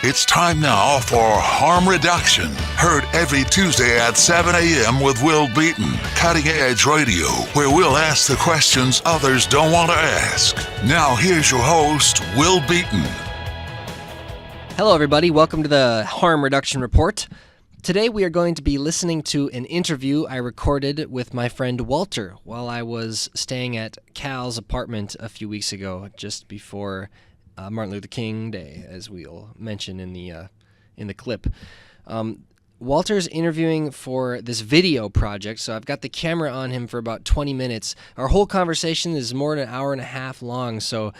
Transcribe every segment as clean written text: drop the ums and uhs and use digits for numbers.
It's time now for Harm Reduction. Heard every Tuesday at 7 a.m. with Will Beaton. Cutting Edge Radio, where we'll ask the questions others don't want to ask. Now here's your host, Will Beaton. Hello, everybody. Welcome to the Harm Reduction Report. Today we are going to be listening to an interview I recorded with my friend Walter while I was staying at Cal's apartment a few weeks ago, just before Martin Luther King Day, as we'll mention in the clip. Walter's interviewing for this video project, so I've got the camera on him for about 20 minutes. Our whole conversation is more than an hour and a half long, so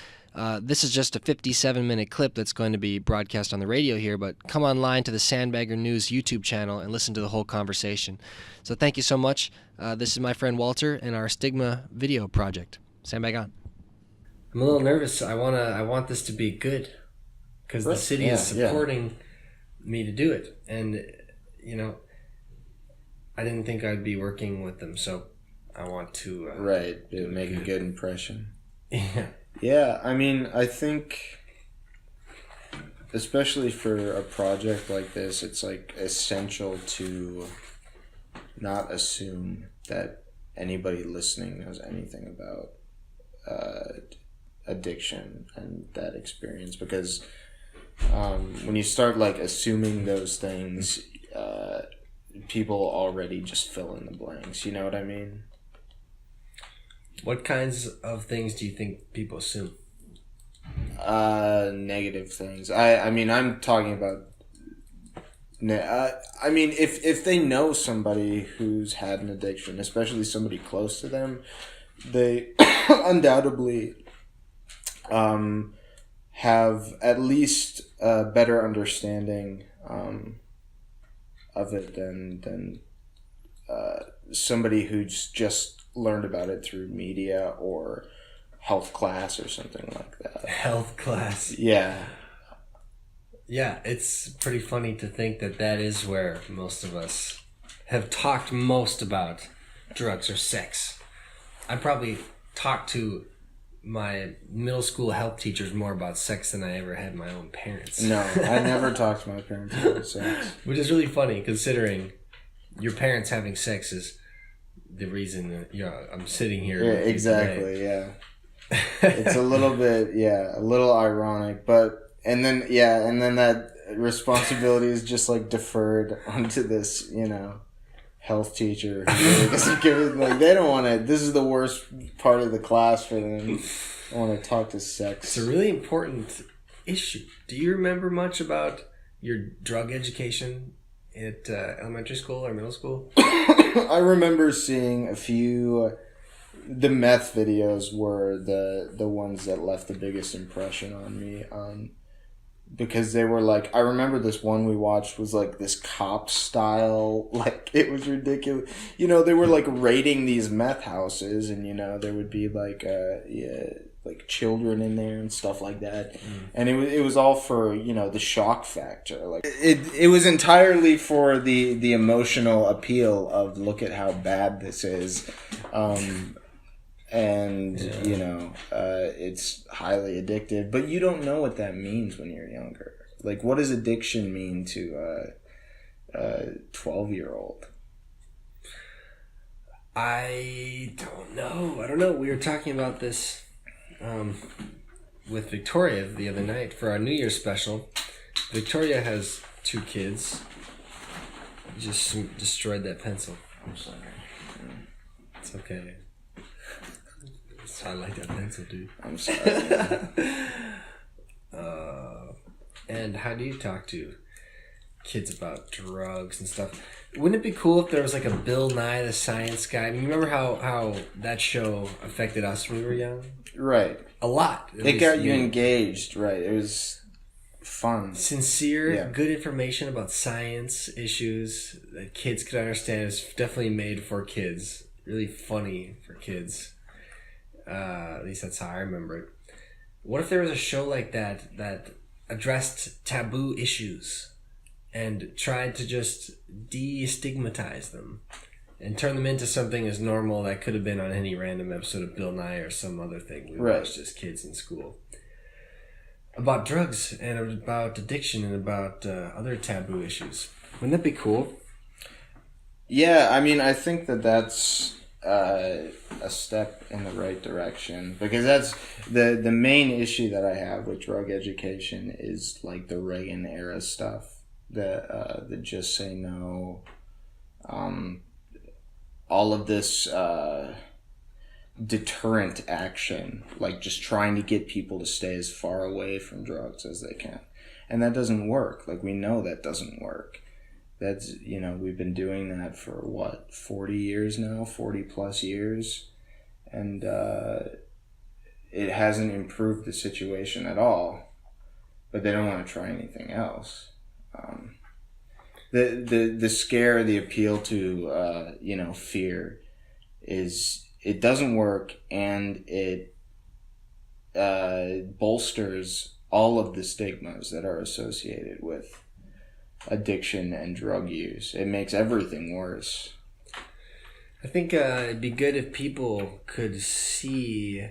this is just a 57-minute clip that's going to be broadcast on the radio here, but come online to the Sandbagger News YouTube channel and listen to the whole conversation. So thank you so much. This is my friend Walter and our Stigma video project. Sandbag on. I'm a little nervous. I want this to be good because the city is supporting me to do it, and I didn't think I'd be working with them, so I want to make a good impression. Yeah. I mean, I think especially for a project like this, it's like essential to not assume that anybody listening knows anything about addiction and that experience, because when you start like assuming those things, people already just fill in the blanks. You know what I mean? What kinds of things do you think people assume? Negative things. I mean, I'm talking about. I mean, if they know somebody who's had an addiction, especially somebody close to them, they undoubtedly have at least a better understanding of it than somebody who's just learned about it through media or health class or something like that. Health class. Yeah. Yeah, it's pretty funny to think that is where most of us have talked most about drugs or sex. I probably talked to my middle school health teachers more about sex than I ever had my own parents. No, I never talked to my parents about sex. Which is really funny, considering your parents having sex is the reason that I'm sitting here. Yeah, exactly. Yeah, it's a little bit, a little ironic, but and then that responsibility is just like deferred onto this, health teacher who really doesn't give it, like, they don't want to. This is the worst part of the class for them. I want to talk to sex. It's a really important issue. Do you remember much about your drug education at elementary school or middle school? I remember seeing a few. The meth videos were the ones that left the biggest impression on me. Because they were like, I remember this one we watched was like this cop style, like it was ridiculous. They were like raiding these meth houses, and there would be like like children in there and stuff like that. And it was all for the shock factor. Like it was entirely for the emotional appeal of look at how bad this is. It's highly addictive, but you don't know what that means when you're younger. Like, what does addiction mean to a 12-year-old? I don't know. We were talking about this with Victoria the other night for our New Year's special. Victoria has 2 kids. You just destroyed that pencil. I'm sorry. It's okay. I like that pencil, dude. I'm sorry. And how do you talk to kids about drugs and stuff? Wouldn't it be cool if there was like a Bill Nye the Science Guy? I mean, you remember how that show affected us when we were young? Right. A lot. It got you engaged, right. It was fun. Sincere, good information about science issues that kids could understand. It's definitely made for kids. Really funny for kids. At least that's how I remember it. What if there was a show like that addressed taboo issues and tried to just destigmatize them and turn them into something as normal that could have been on any random episode of Bill Nye or some other thing we watched as kids in school? about drugs and about addiction and about other taboo issues. Wouldn't that be cool? Yeah, I mean, I think that that's a step in the right direction, because that's the main issue that I have with drug education is like the Reagan era stuff, the just say no, all of this deterrent action, like just trying to get people to stay as far away from drugs as they can, and that doesn't work. Like, we know that doesn't work. That's, we've been doing that for 40 years now, 40 plus years. And it hasn't improved the situation at all, but they don't want to try anything else. The scare, the appeal to, fear is, it doesn't work, and it bolsters all of the stigmas that are associated with addiction and drug use. It makes everything worse. I think it'd be good if people could see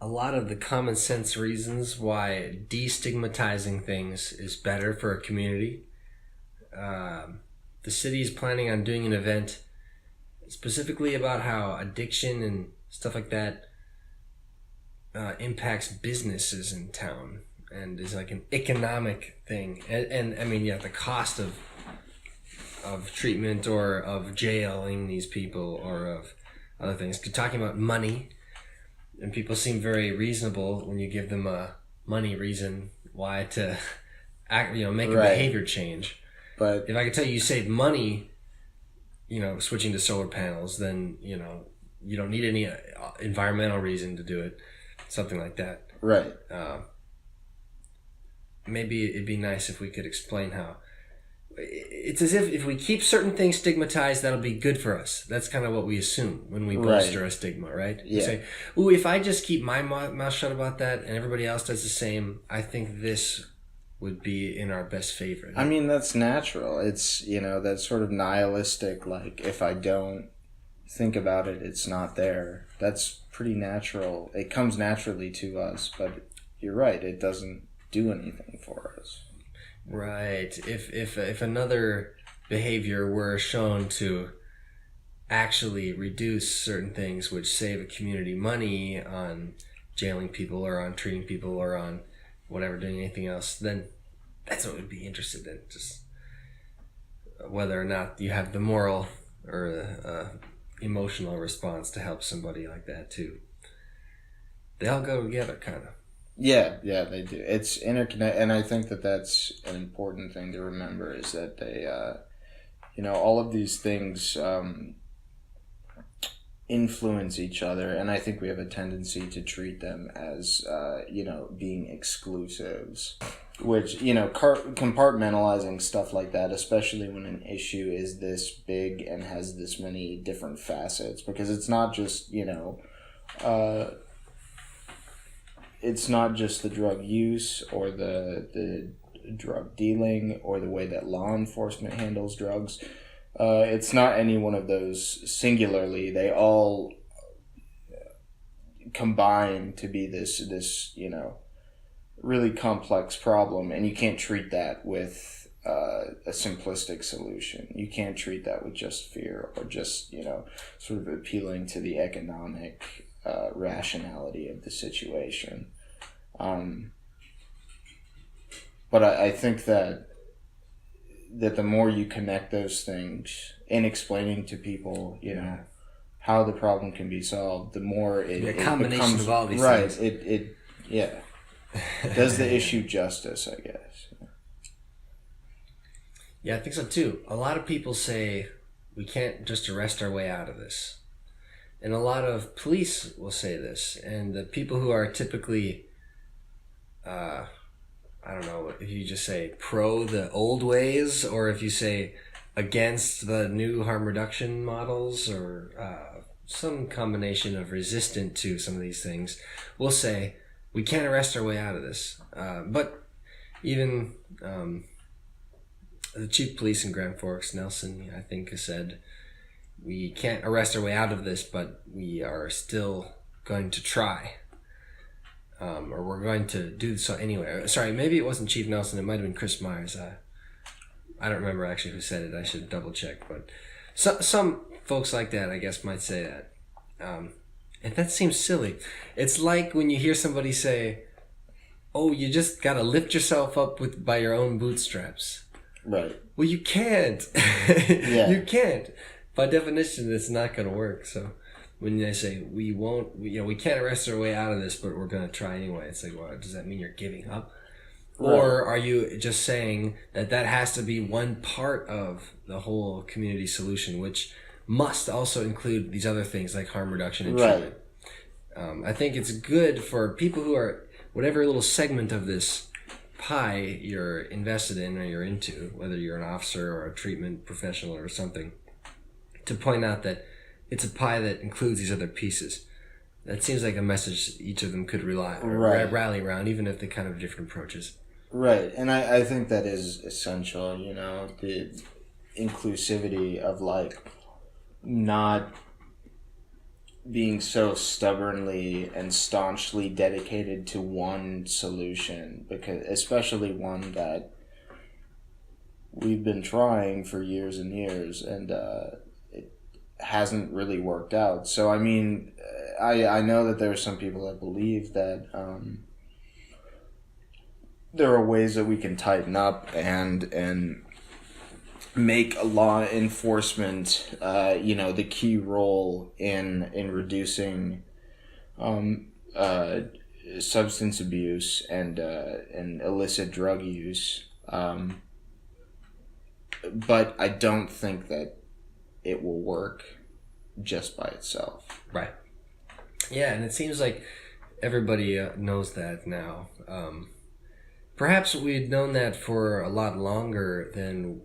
a lot of the common sense reasons why destigmatizing things is better for a community. The city is planning on doing an event specifically about how addiction and stuff like that impacts businesses in town, and is like an economic thing. And I mean, yeah, the cost of treatment or of jailing these people or of other things. Talking about money, and people seem very reasonable when you give them a money reason why to act, make a behavior change. But if I could tell you save money, switching to solar panels, then, you don't need any environmental reason to do it. Something like that. Right. Maybe it'd be nice if we could explain how it's as if we keep certain things stigmatized, that'll be good for us. That's kind of what we assume when we bolster a stigma, right? Yeah. We say, ooh, if I just keep my mouth shut about that and everybody else does the same, I think this would be in our best favor. I mean, that's natural. It's, that sort of nihilistic, like, if I don't think about it, it's not there. That's pretty natural. It comes naturally to us, but you're right, it doesn't do anything for us. Right. If another behavior were shown to actually reduce certain things which save a community money on jailing people or on treating people or on whatever, doing anything else, then that's what we'd be interested in. Just whether or not you have the moral or emotional response to help somebody like that too. They all go together, kind of. Yeah, they do. It's interconnected, and I think that that's an important thing to remember, is that they, all of these things influence each other, and I think we have a tendency to treat them as, being exclusives, which, compartmentalizing stuff like that, especially when an issue is this big and has this many different facets, because it's not just, it's not just the drug use or the drug dealing or the way that law enforcement handles drugs. It's not any one of those singularly. They all combine to be this really complex problem, and you can't treat that with a simplistic solution. You can't treat that with just fear or just sort of appealing to the economic rationality of the situation. But I think that the more you connect those things in explaining to people, how the problem can be solved, the more it combination becomes, of all these right, things. It does the issue justice, I guess. Yeah, I think so too. A lot of people say we can't just arrest our way out of this. And a lot of police will say this. And the people who are typically, I don't know, if you just say pro the old ways, or if you say against the new harm reduction models, or some combination of resistant to some of these things, will say we can't arrest our way out of this. But even the chief of police in Grand Forks, Nelson, I think, has said, we can't arrest our way out of this, but we are still going to try. or we're going to do so anyway. Sorry, maybe it wasn't Chief Nelson. It might have been Chris Myers. I don't remember actually who said it. I should double check. But some folks like that, I guess, might say that. And that seems silly. It's like when you hear somebody say, "Oh, you just gotta lift yourself up by your own bootstraps." Right. Well, you can't. Yeah. You can't. By definition, it's not gonna work. So when they say we can't arrest our way out of this, but we're gonna try anyway, it's like, well, does that mean you're giving up? Right. Or are you just saying that has to be one part of the whole community solution, which must also include these other things like harm reduction and treatment? I think it's good for people who are, whatever little segment of this pie you're invested in or you're into, whether you're an officer or a treatment professional or something, to point out that it's a pie that includes these other pieces. That seems like a message each of them could rally around, even if they kind of different approaches. Right, and I think that is essential, the inclusivity of, like, not being so stubbornly and staunchly dedicated to one solution, because especially one that we've been trying for years and years, and it hasn't really worked out. So, I mean, I know that there are some people that believe that there are ways that we can tighten up and make law enforcement, the key role in reducing substance abuse and illicit drug use. But I don't think that it will work just by itself. Right. Yeah, and it seems like everybody knows that now. Perhaps we'd known that for a lot longer than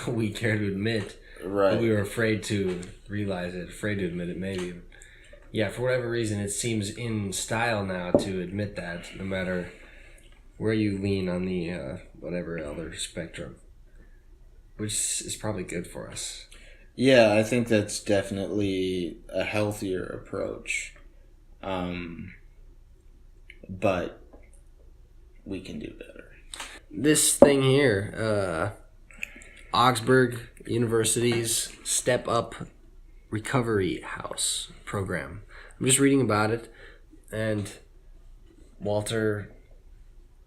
we care to admit. Right. But we were afraid to realize it, afraid to admit it maybe. Yeah, for whatever reason, it seems in style now to admit that, no matter where you lean on the whatever other spectrum, which is probably good for us. Yeah, I think that's definitely a healthier approach. But we can do better. This thing here, Augsburg University's StepUP Recovery House program. I'm just reading about it, and Walter,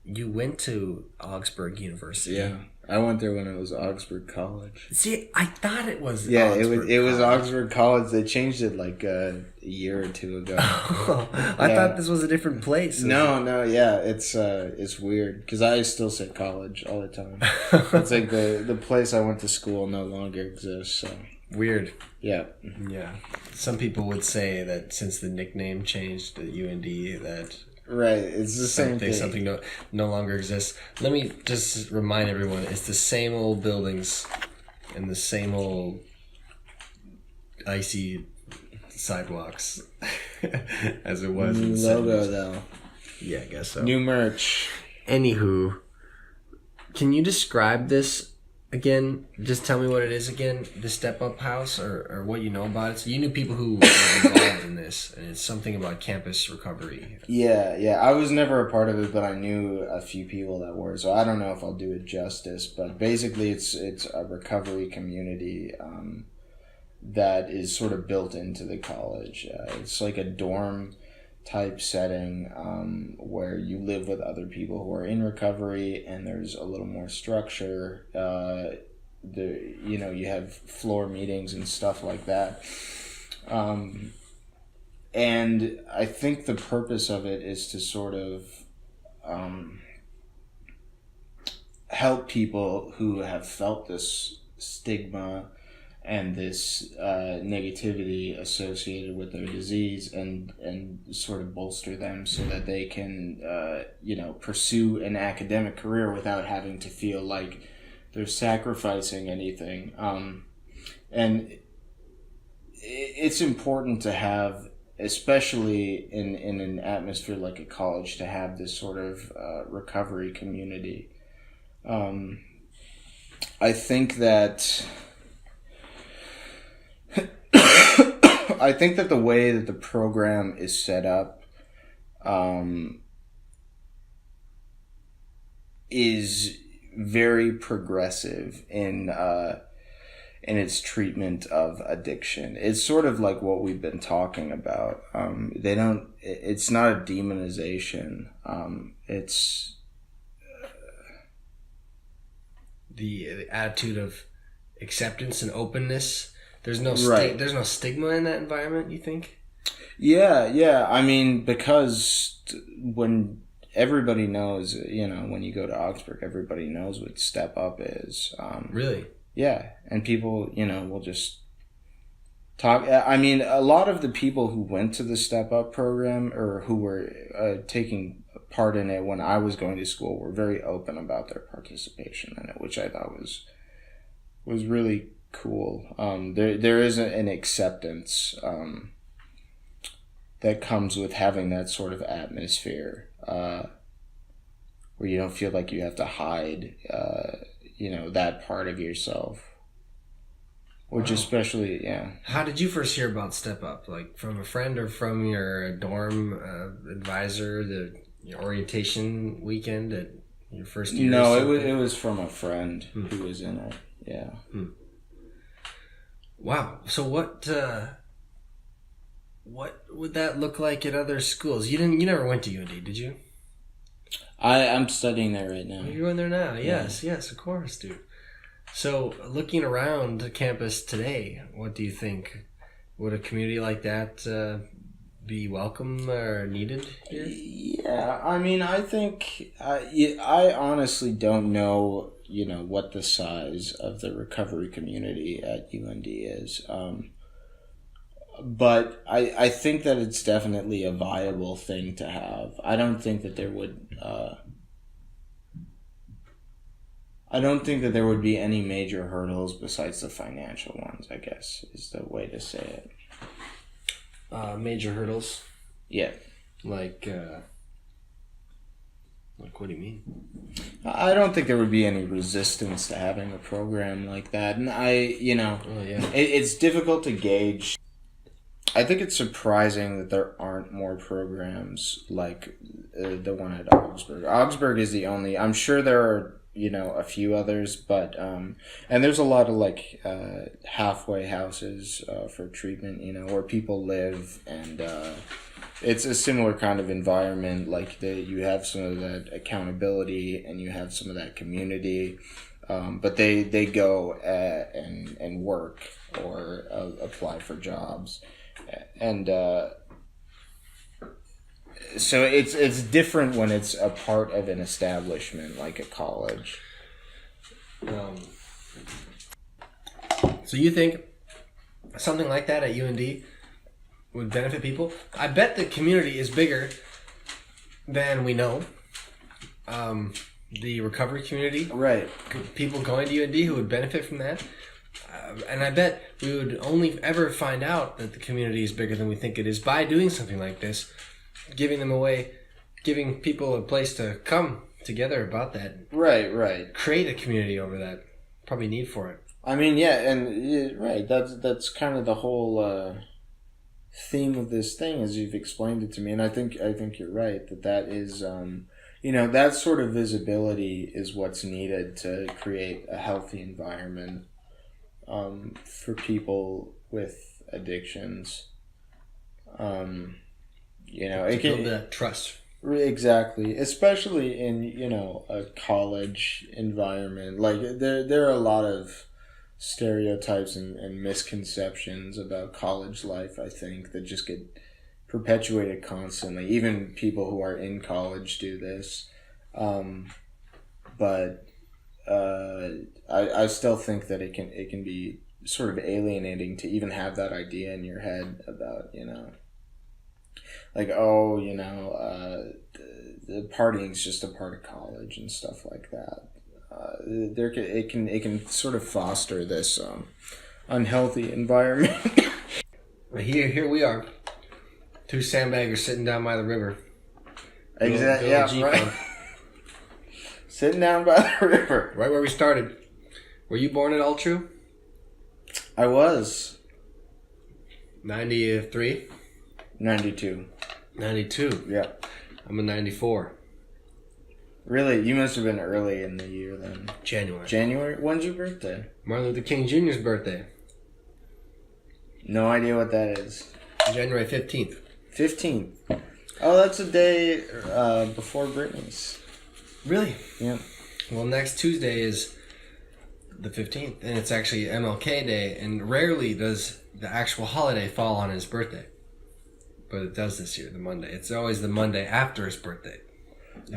you went to Augsburg University. Yeah, I went there when it was Augsburg College. See, I thought it was. Yeah, Augsburg it was Augsburg College. They changed it like a year or two ago. I thought this was a different place. No, yeah, it's weird because I still say college all the time. It's like the place I went to school no longer exists. So weird. Yeah. Some people would say that since the nickname changed to UND, that. Right, it's the same thing. Something no longer exists. Let me just remind everyone, it's the same old buildings and the same old icy sidewalks as it was in the logo 70s. though. Yeah, I guess so. New merch. Anywho, can you describe this again? Just tell me what it is again, the StepUP House, or what you know about it. So you knew people who were involved in this, and it's something about campus recovery. Yeah. I was never a part of it, but I knew a few people that were. So I don't know if I'll do it justice, but basically it's a recovery community that is sort of built into the college. It's like a dorm type setting where you live with other people who are in recovery, and there's a little more structure. You have floor meetings and stuff like that. And I think the purpose of it is to sort of help people who have felt this stigma and this negativity associated with their disease, and sort of bolster them so that they can pursue an academic career without having to feel like they're sacrificing anything. And it's important to have, especially in an atmosphere like a college, to have this sort of recovery community. I think that the way that the program is set up is very progressive in its treatment of addiction. It's sort of like what we've been talking about. It's not a demonization. It's the attitude of acceptance and openness. There's no Right. there's no stigma in that environment, you think? Yeah. I mean, because when everybody knows, when you go to Augsburg, everybody knows what StepUP is. Really? Yeah, and people, will just talk. I mean, a lot of the people who went to the StepUP program or who were taking part in it when I was going to school were very open about their participation in it, which I thought was really cool. There is an acceptance that comes with having that sort of atmosphere where you don't feel like you have to hide that part of yourself, which Wow. especially, yeah. How did you first hear about StepUP? Like from a friend or from your dorm advisor, your orientation weekend at your first year? No, it was from a friend who was in it. Yeah. Wow. So what would that look like at other schools? You never went to UND, did you? I'm studying there right now. You're in there now. Yes, of course, dude. So, looking around the campus today, what do you think? Would a community like that be welcome or needed here? Yeah, I mean, I think I honestly don't know, what the size of the recovery community at UND is. But I think that it's definitely a viable thing to have. I don't think that there would be any major hurdles besides the financial ones, I guess, is the way to say it. Major hurdles? Yeah. Like what do you mean? I don't think there would be any resistance to having a program like that. And it's difficult to gauge. I think it's surprising that there aren't more programs like the one at Augsburg. Augsburg is the only. I'm sure there are, a few others, but and there's a lot of halfway houses for treatment, where people live, and it's a similar kind of environment. Like you have some of that accountability and you have some of that community, but they go and work or apply for jobs. And so it's different when it's a part of an establishment like a college. So you think something like that at UND would benefit people? I bet the community is bigger than we know. The recovery community, Right. people going to UND who would benefit from that. And I bet we would only ever find out that the community is bigger than we think it is by doing something like this, giving them away, giving people a place to come together about that. Right. Create a community over that. Probably need for it. I mean, yeah, and right. That's kind of the whole theme of this thing, as you've explained it to me, and I think you're right that is that sort of visibility is what's needed to create a healthy environment for people with addictions. It can Build that trust. Exactly, especially in a college environment. Like there are a lot of stereotypes and misconceptions about college life, I think, that just get perpetuated constantly. Even people who are in college do this, but I still think that it can be sort of alienating to even have that idea in your head about like, the partying's just a part of college and stuff like that. It can sort of foster this unhealthy environment. Here we are, two sandbaggers sitting down by the river. Exactly. Little Yeah. Right. GFunker. Sitting down by the river. Right where we started. Were you born at Altru? I was 93? 92. 92. Yeah. I'm a 94. Really? You must have been early in the year then. January. January? When's your birthday? Martin Luther King Jr.'s birthday. No idea what that is. January 15th. 15th. Oh, that's a day before Britney's. Really? Yeah. Well, next Tuesday is the 15th, and it's actually MLK Day, and rarely does the actual holiday fall on his birthday. But it does this year, the Monday. It's always the Monday after his birthday.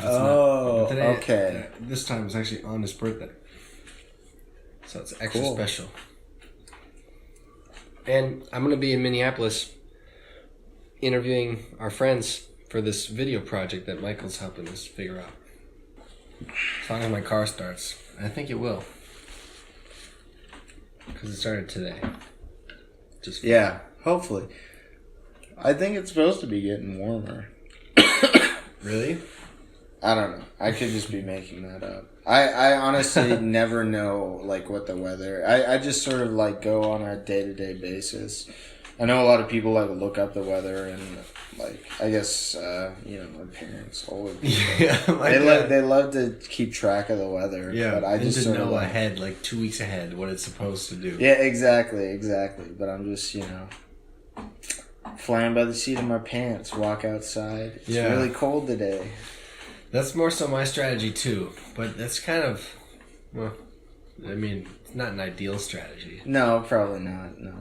Oh, today, okay. This time it's actually on his birthday. So it's extra special. And I'm going to be in Minneapolis interviewing our friends for this video project that Michael's helping us figure out. As long as my car starts. I think it will. Because it started today. Yeah, hopefully. I think it's supposed to be getting warmer. Really? I don't know. I could just be making that up. I honestly never know like what the weather. I just sort of like go on a day-to-day basis. I know a lot of people like look up the weather and like I guess my parents, older people. Yeah, they love to keep track of the weather. Yeah, but I just sort know of ahead, like 2 weeks ahead, what it's supposed to do. Yeah, exactly. But I'm just flying by the seat of my pants. Walk outside. It's really cold today. That's more so my strategy too, but that's kind of, well, I mean, it's not an ideal strategy. No, probably not. No.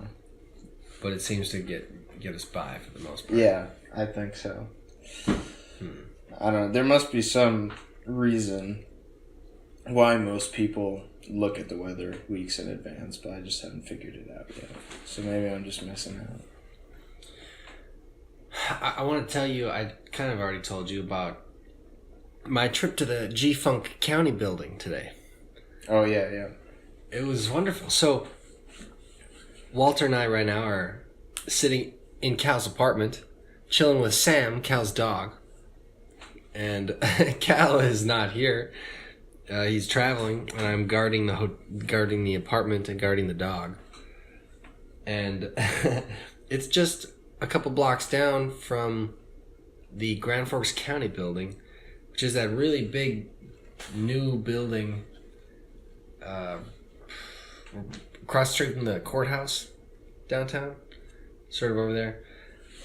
But it seems to get us by for the most part. Yeah, I think so. I don't know. There must be some reason why most people look at the weather weeks in advance, but I just haven't figured it out yet. So maybe I'm just missing out. I want to tell you, I kind of already told you about my trip to the GFunker County building today. Oh, yeah. It was wonderful. So, Walter and I right now are sitting in Cal's apartment, chilling with Sam, Cal's dog. And Cal is not here. He's traveling, and I'm guarding the apartment and guarding the dog. And it's just a couple blocks down from the Grand Forks County building, which is that really big new building across the street from the courthouse downtown, sort of over there.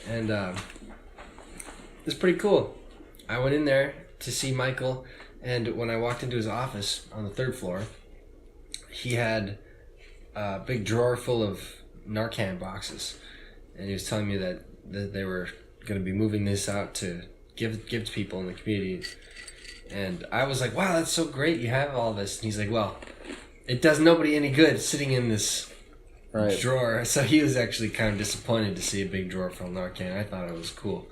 And it's pretty cool. I went in there to see Michael, and when I walked into his office on the 3rd floor, he had a big drawer full of Narcan boxes. And he was telling me that they were going to be moving this out to give to people in the community. And I was like, wow, that's so great you have all this. And he's like, well, it does nobody any good sitting in this drawer. So he was actually kind of disappointed to see a big drawer full of Narcan. I thought it was cool.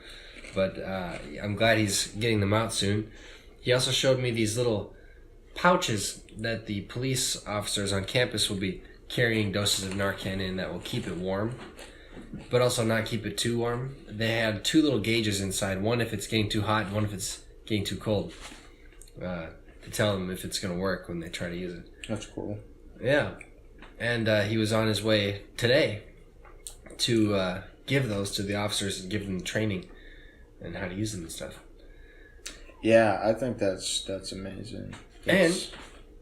But I'm glad he's getting them out soon. He also showed me these little pouches that the police officers on campus will be carrying doses of Narcan in that will keep it warm, but also not keep it too warm. They had 2 little gauges inside, one if it's getting too hot and one if it's getting too cold, to tell them if it's going to work when they try to use it. That's cool. Yeah. And he was on his way today to give those to the officers and give them training and how to use them and stuff. Yeah, I think that's amazing. And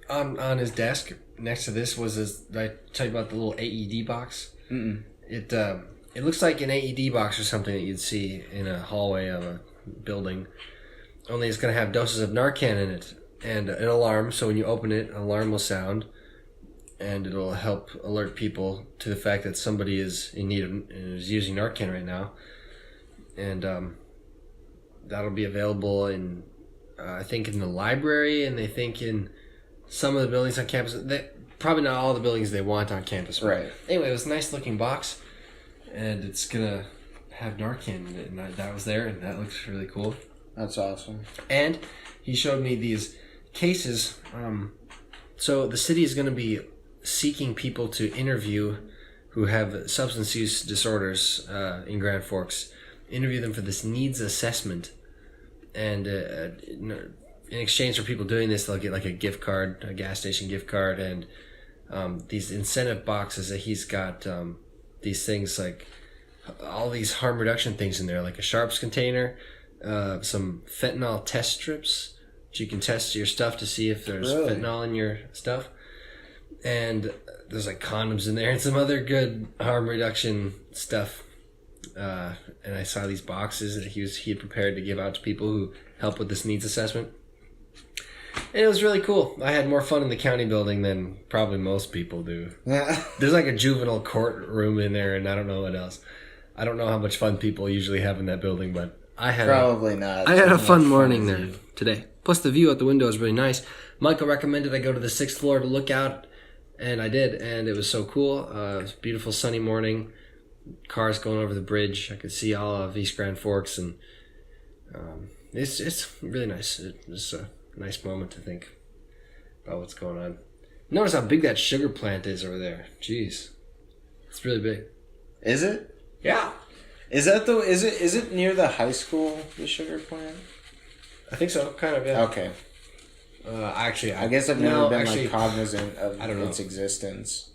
on his desk next to this was did I tell you about the little AED box? Mm-mm. It looks like an AED box or something that you'd see in a hallway of a building. Only it's going to have doses of Narcan in it and an alarm. So when you open it, an alarm will sound, and it'll help alert people to the fact that somebody is in need of is using Narcan right now. And that'll be available in I think in the library, and they think in some of the buildings on campus. Probably not all the buildings they want on campus. Right. Anyway, it was a nice looking box, and it's gonna have Narcan in it, and that was there, and that looks really cool. That's awesome. And he showed me these cases. So the city is going to be seeking people to interview who have substance use disorders in Grand Forks. Interview them for this needs assessment. And in exchange for people doing this, they'll get like a gift card, a gas station gift card, and these incentive boxes that he's got. These things like all these harm reduction things in there, like a sharps container, some fentanyl test strips. You can test your stuff to see if there's fentanyl in your stuff. And there's like condoms in there and some other good harm reduction stuff. And I saw these boxes that he had prepared to give out to people who help with this needs assessment. And it was really cool. I had more fun in the county building than probably most people do. There's like a juvenile courtroom in there, and I don't know what else. I don't know how much fun people usually have in that building, but I had not. I had a fun morning there today. Plus, the view out the window is really nice. Michael recommended I go to the 6th floor to look out, and I did, and it was so cool. It was a beautiful sunny morning. Cars going over the bridge. I could see all of East Grand Forks, and it's really nice. It was a nice moment to think about what's going on. Notice how big that sugar plant is over there. Jeez, it's really big. Is it? Yeah. Is it near the high school, the sugar plant? I think so, kind of, yeah. Okay. I guess I've never been cognizant of its existence.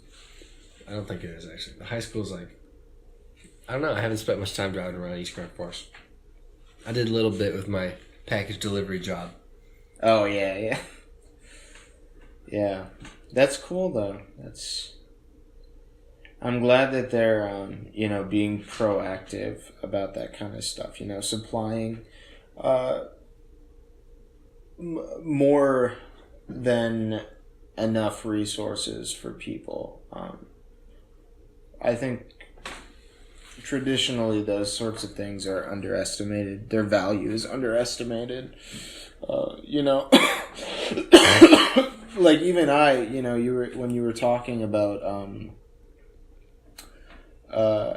I don't think it is, actually. The high school's like, I don't know. I haven't spent much time driving around East Grand Forks. I did a little bit with my package delivery job. Oh, yeah. Yeah. That's cool, though. I'm glad that they're, being proactive about that kind of stuff. Supplying more than enough resources for people. I think traditionally those sorts of things are underestimated. Their value is underestimated. Like even when you were talking about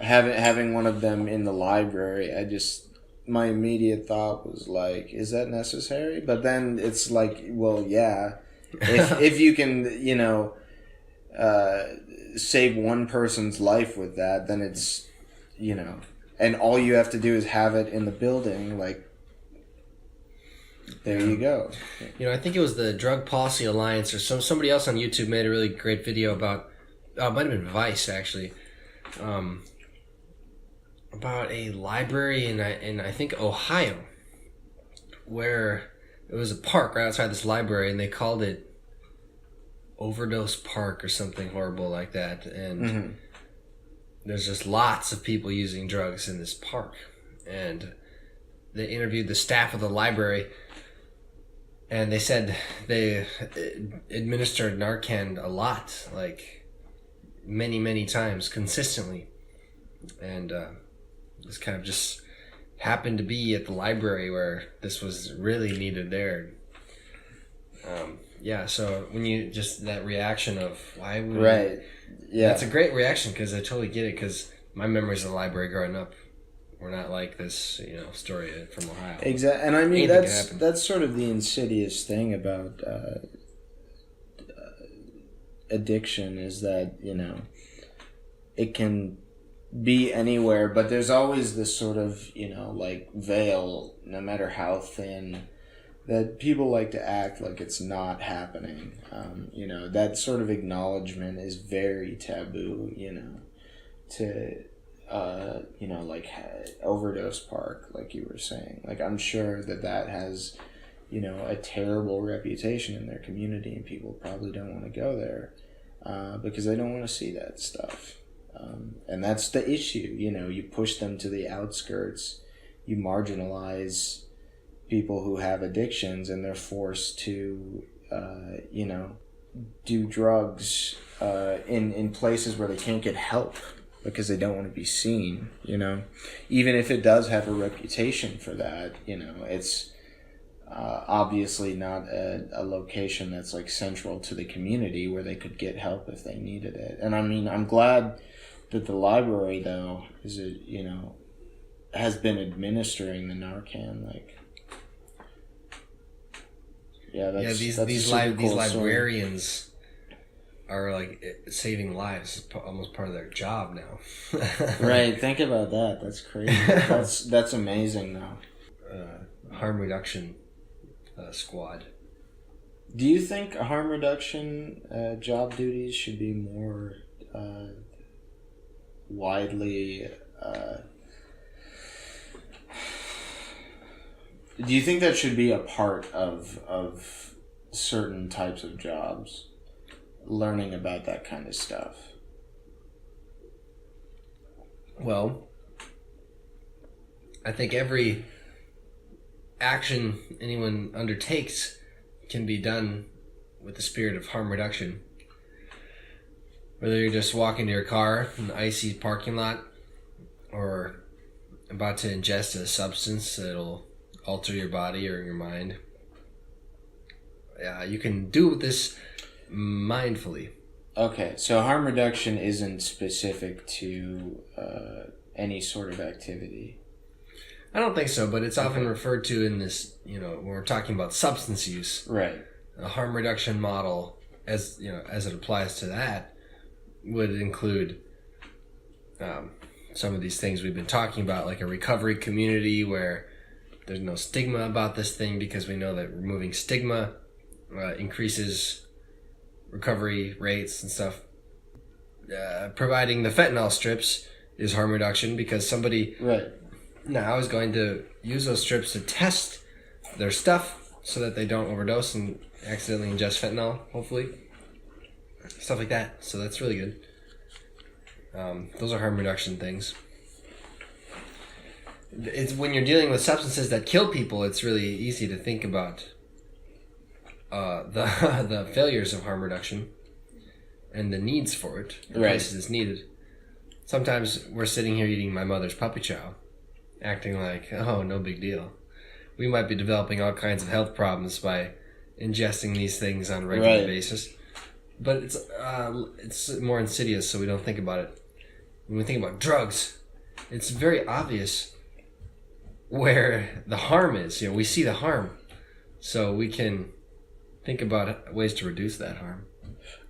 having one of them in the library, my immediate thought was like, is that necessary? But then it's like, well, yeah. If you can, save one person's life with that, then it's, and all you have to do is have it in the building, like, there you go. I think it was the Drug Policy Alliance or somebody else on YouTube made a really great video about, it might have been Vice, actually, about a library in I think Ohio, where it was a park right outside this library, and they called it Overdose Park or something horrible like that. And there's just lots of people using drugs in this park. And they interviewed the staff of the library, and they said they administered Narcan a lot, like many, many times consistently. And this kind of just happened to be at the library where this was really needed there. So when you just that reaction of why would right, yeah, that's a great reaction, because I totally get it, because my memories of the library growing up were not like this, story from Ohio. Exactly, and I mean that's sort of the insidious thing about addiction, is that it can be anywhere, but there's always this sort of veil, no matter how thin, that people like to act like it's not happening. That sort of acknowledgement is very taboo, to like Overdose Park, like you were saying. Like, I'm sure that has a terrible reputation in their community, and people probably don't want to go there because they don't want to see that stuff. And that's the issue. You push them to the outskirts, you marginalize people who have addictions, and they're forced to do drugs in places where they can't get help because they don't want to be seen. Even if it does have a reputation for that, it's obviously not a location that's like central to the community where they could get help if they needed it. And I mean, I'm glad that the library, though, has been administering the Narcan. Like, these librarians are like saving lives. It's almost part of their job now. Right. Think about that. That's crazy. That's amazing, though. Harm reduction squad. Do you think harm reduction job duties should be more widely Do you think that should be a part of certain types of jobs? Learning about that kind of stuff. Well, I think every action anyone undertakes can be done with the spirit of harm reduction. Whether you're just walking to your car in an icy parking lot or about to ingest a substance that'll alter your body or your mind. You can do this mindfully. Okay, so harm reduction isn't specific to any sort of activity. I don't think so, but it's often referred to in this, when we're talking about substance use. Right. A harm reduction model, as it applies to that, would include some of these things we've been talking about, like a recovery community where there's no stigma about this thing, because we know that removing stigma increases recovery rates and stuff. Providing the fentanyl strips is harm reduction, because somebody now is going to use those strips to test their stuff so that they don't overdose and accidentally ingest fentanyl, hopefully. Stuff like that. So that's really good. Those are harm reduction things. It's when you're dealing with substances that kill people, it's really easy to think about the failures of harm reduction and the needs for it, the places it's needed. Sometimes we're sitting here eating my mother's puppy chow, acting like, oh, no big deal. We might be developing all kinds of health problems by ingesting these things on a regular basis. But it's more insidious, so we don't think about it. When we think about drugs, it's very obvious where the harm is. We see the harm, so we can think about ways to reduce that harm.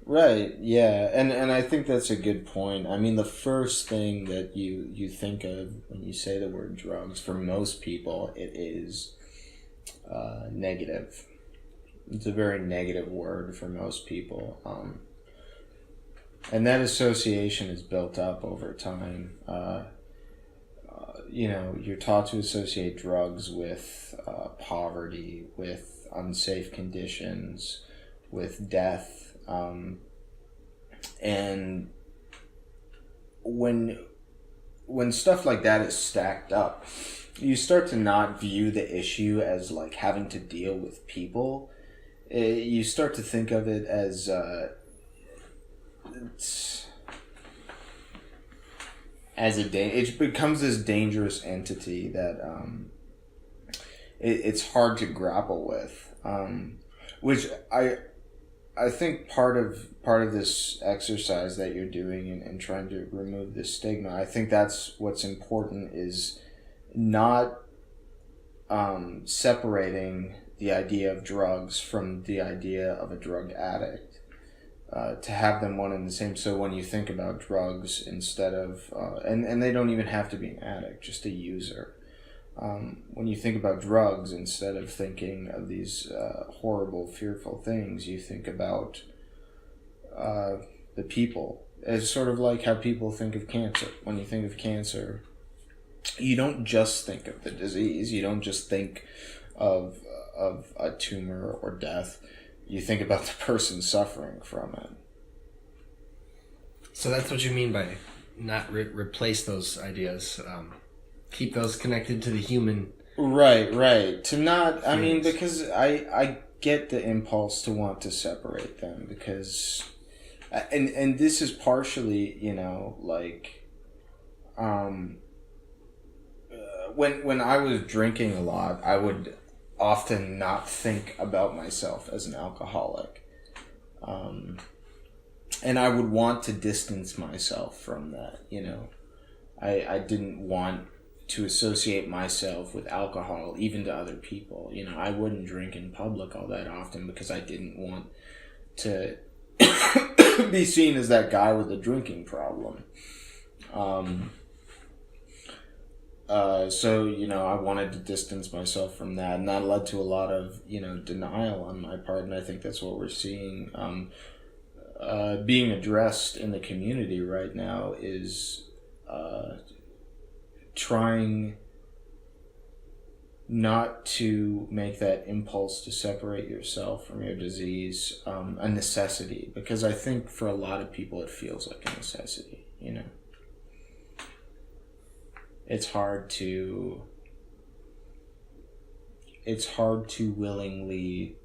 Right, yeah, and I think that's a good point. I mean, the first thing that you think of when you say the word drugs, for most people, it is negative. It's a very negative word for most people. And that association is built up over time. You're taught to associate drugs with poverty, with unsafe conditions, with death. And when stuff like that is stacked up, you start to not view the issue as like having to deal with people. You start to think of it as it becomes this dangerous entity that it's hard to grapple with, which I think part of this exercise that you're doing and trying to remove this stigma, I think that's what's important, is not separating the idea of drugs from the idea of a drug addict, to have them one and the same. So when you think about drugs, instead of and they don't even have to be an addict, just a user. When you think about drugs, instead of thinking of these horrible, fearful things, you think about the people. It's sort of like how people think of cancer. When you think of cancer, you don't just think of the disease. You don't just think of a tumor or death. You think about the person suffering from it. So that's what you mean by not replace those ideas. Keep those connected to the human. Right. To not, I mean, because I get the impulse to want to separate them, because, and this is partially, when I was drinking a lot, I would often not think about myself as an alcoholic. And I would want to distance myself from that, I didn't want to associate myself with alcohol, even to other people. I wouldn't drink in public all that often because I didn't want to be seen as that guy with a drinking problem. So, I wanted to distance myself from that, and that led to a lot of, denial on my part, and I think that's what we're seeing being addressed in the community right now, is trying not to make that impulse to separate yourself from your disease a necessity, because I think for a lot of people it feels like a necessity, you know. It's hard to willingly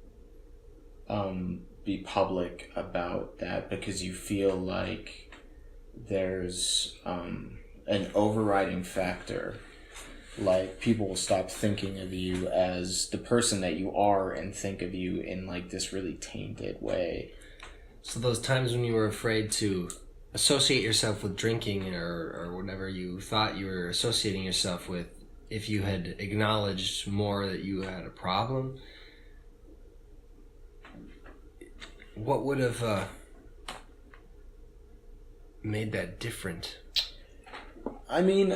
be public about that, because you feel like there's an overriding factor. Like, people will stop thinking of you as the person that you are and think of you in like this really tainted way. So those times when you were afraid to associate yourself with drinking or whatever you thought you were associating yourself with, if you had acknowledged more that you had a problem, what would have made that different? I mean,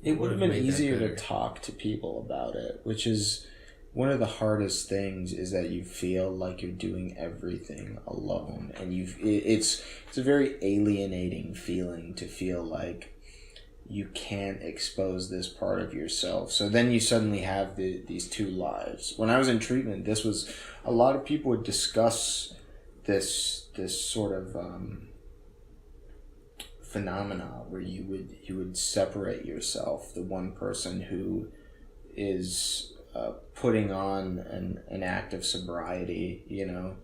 it would have been made that easier to better. talk to people about it, which is one of the hardest things, is that you feel like you're doing everything alone, and it's a very alienating feeling to feel like you can't expose this part of yourself. So then you suddenly have these two lives. When I was in treatment, this was, a lot of people would discuss this sort of phenomena where you would separate yourself, the one person who is putting on an act of sobriety, you know.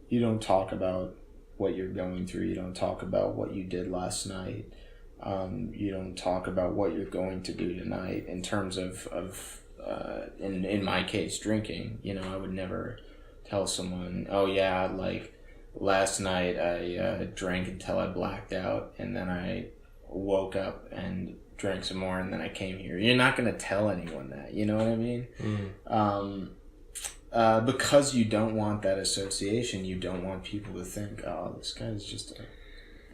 You don't talk about what you're going through. You don't talk about what you did last night. You don't talk about what you're going to do tonight in terms of in my case, drinking. You know, I would never tell someone, oh yeah, like last night I drank until I blacked out, and then I woke up and drank some more, and then I came here. You're not going to tell anyone that, you know what I mean? Because you don't want that association. You don't want people to think, oh, this guy's just a...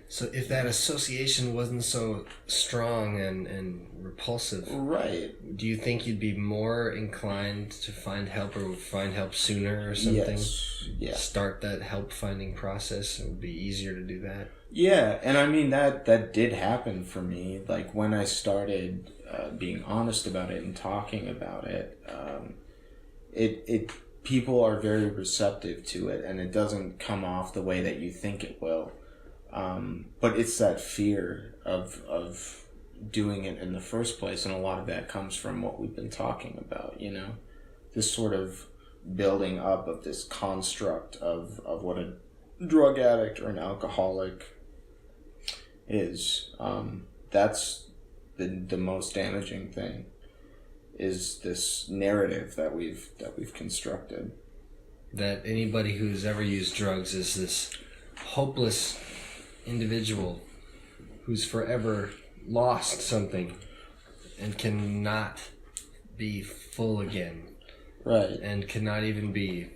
So if that association wasn't so strong and repulsive, Right. do you think you'd be more inclined to find help, or find help sooner or something? Yes. Yeah. Start that help finding process. It would be easier to do that. Yeah, and I mean that did happen for me. Like, when I started being honest about it and talking about it, it people are very receptive to it, and it doesn't come off the way that you think it will. But it's that fear of doing it in the first place, and a lot of that comes from what we've been talking about, you know? This sort of building up of this construct of what a drug addict or an alcoholic is. That's the most damaging thing, is this narrative that we've constructed. That anybody who's ever used drugs is this hopeless individual who's forever lost something and cannot be full again. Right. And cannot even be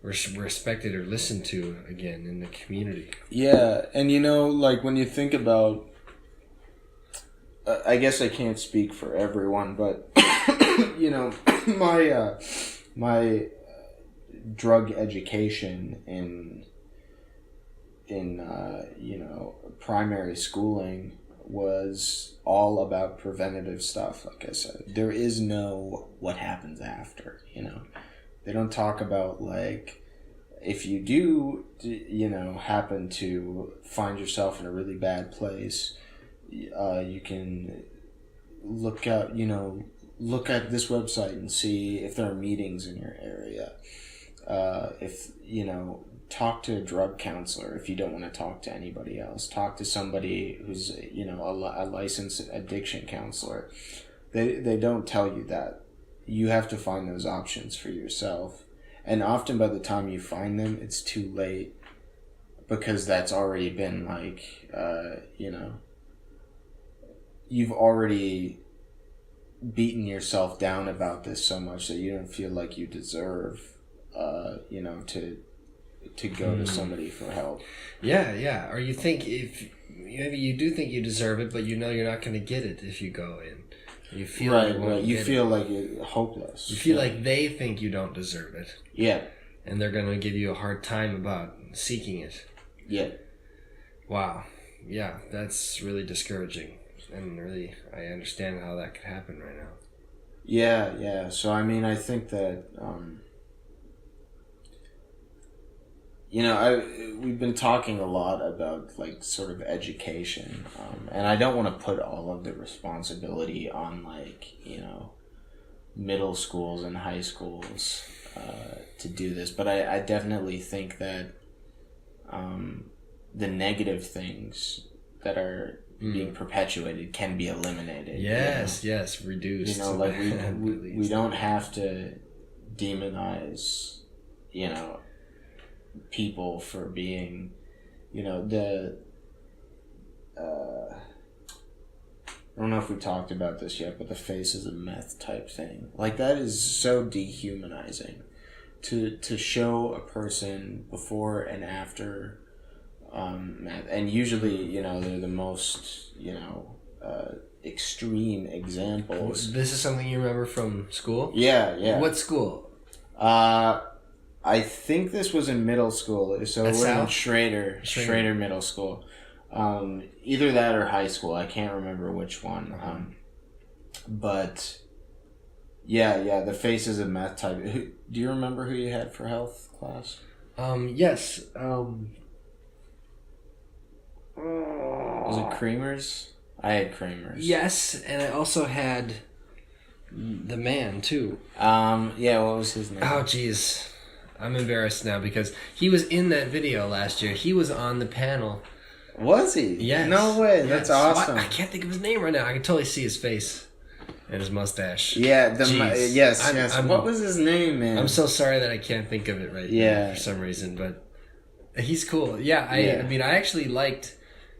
respected or listened to again in the community. Yeah, and you know, like, when you think about, I guess I can't speak for everyone, but you know, my drug education in you know, primary schooling was all about preventative stuff. Like I said, there is no what happens after, you know. They don't talk about, like, if you do, you know, happen to find yourself in a really bad place, you can look at this website and see if there are meetings in your area. If, you know, talk to a drug counselor if you don't want to talk to anybody else. Talk to somebody who's, you know, a licensed addiction counselor. They don't tell you that. You have to find those options for yourself. And often by the time you find them, it's too late, because that's already been, like, you know, you've already beaten yourself down about this so much that you don't feel like you deserve, you know, to go to somebody for help. Yeah. Or you think, if maybe you do think you deserve it, but you know you're not going to get it if you go in. You feel right. You feel like you're hopeless. You feel like they think you don't deserve it. Yeah. And they're going to give you a hard time about seeking it. Yeah. Wow. Yeah, that's really discouraging. And really, I understand how that could happen right now. Yeah. So I mean, I think that we've been talking a lot about like sort of education, and I don't want to put all of the responsibility on like middle schools and high schools to do this, but I definitely think that the negative things that are being perpetuated can be eliminated. Yes, reduced. Like we don't have to demonize, people for being, I don't know if we talked about this yet, but the faces of meth type thing. Like, that is so dehumanizing. To show a person before and after meth. And usually, they're the most, extreme examples. This is something you remember from school? Yeah. What school? I think this was in middle school. So it was in Schrader Middle School. Either that or high school. I can't remember which one. But yeah, the faces of meth type. Do you remember who you had for health class? Yes. Was it Creamers? I had Creamers. Yes, and I also had the man too. Yeah, what was his name? Oh, jeez. I'm embarrassed now because he was in that video last year. He was on the panel. Was he? Yes. No way. Yes. That's awesome. I can't think of his name right now. I can totally see his face and his mustache. Yeah. Yes. What was his name, man? I'm so sorry that I can't think of it right now for some reason, but he's cool. Yeah. I mean, I actually liked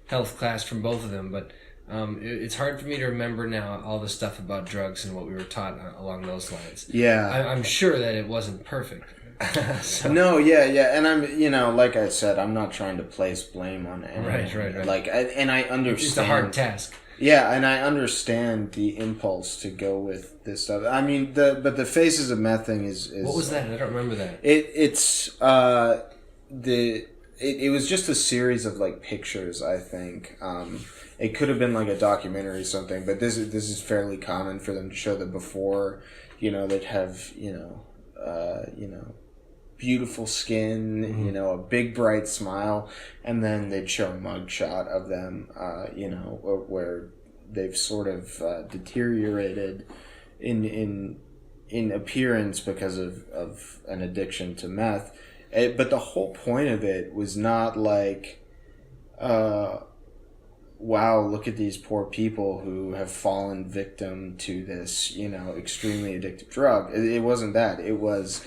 health class from both of them, but it's hard for me to remember now all the stuff about drugs and what we were taught along those lines. Yeah. I'm sure that it wasn't perfect. No, yeah, and I'm, like I said, I'm not trying to place blame on anyone. Right. Like, and I understand. It's a hard task. Yeah, and I understand the impulse to go with this stuff. I mean, but the faces of meth thing is what was that? I don't remember that. It was just a series of like pictures. I think it could have been like a documentary or something, but this is fairly common for them to show the before. They'd have beautiful skin, a big bright smile, and then they'd show a mugshot of them, where they've sort of deteriorated in appearance because of an addiction to meth. But the whole point of it was not like, wow, look at these poor people who have fallen victim to this, extremely addictive drug. It wasn't that. It was,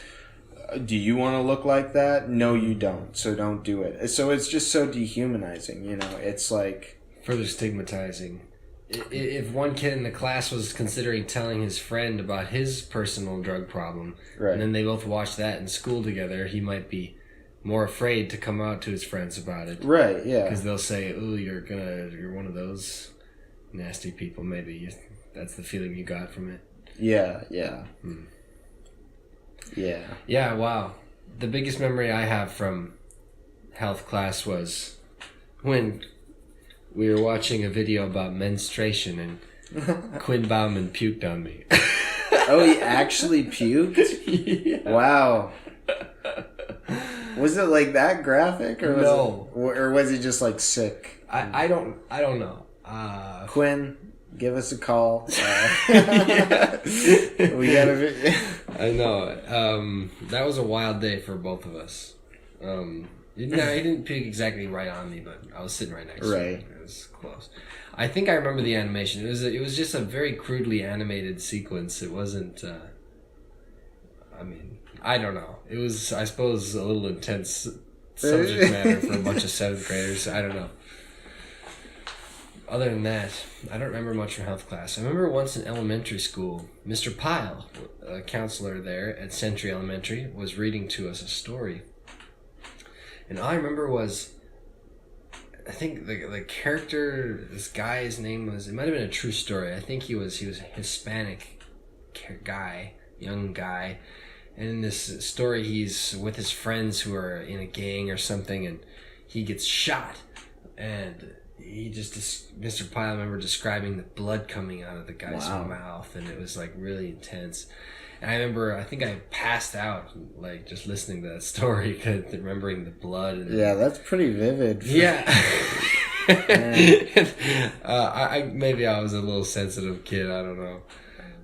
do you want to look like that? No, you don't. So don't do it. So it's just so dehumanizing, It's like... Further stigmatizing. If one kid in the class was considering telling his friend about his personal drug problem, and then they both watched that in school together, he might be more afraid to come out to his friends about it. Right, yeah. Because they'll say, "Oh, you're one of those nasty people." Maybe that's the feeling you got from it. Yeah. Yeah, wow. The biggest memory I have from health class was when we were watching a video about menstruation and Quinn Bauman puked on me. Oh, he actually puked? Yeah. Wow. Was it like that graphic, or was he just like sick? I don't know. Quinn, give us a call. We got a. I know. That was a wild day for both of us. He didn't puke exactly right on me, but I was sitting right next to him. It was close. I think I remember the animation. It was just a very crudely animated sequence. It wasn't. I don't know. It was, I suppose, a little intense subject matter for a bunch of 7th graders. I don't know. Other than that, I don't remember much from health class. I remember once in elementary school, Mr. Pyle, a counselor there at Century Elementary, was reading to us a story. And all I remember was, I think the character, this guy's name was, it might have been a true story. I think he was a Hispanic guy, young guy. And in this story, he's with his friends who are in a gang or something, and he gets shot. And Mr. Pyle, I remember describing the blood coming out of the guy's mouth, and it was like really intense. And I think I passed out, like, just listening to that story, remembering the blood. And that's pretty vivid. Maybe I was a little sensitive kid, I don't know.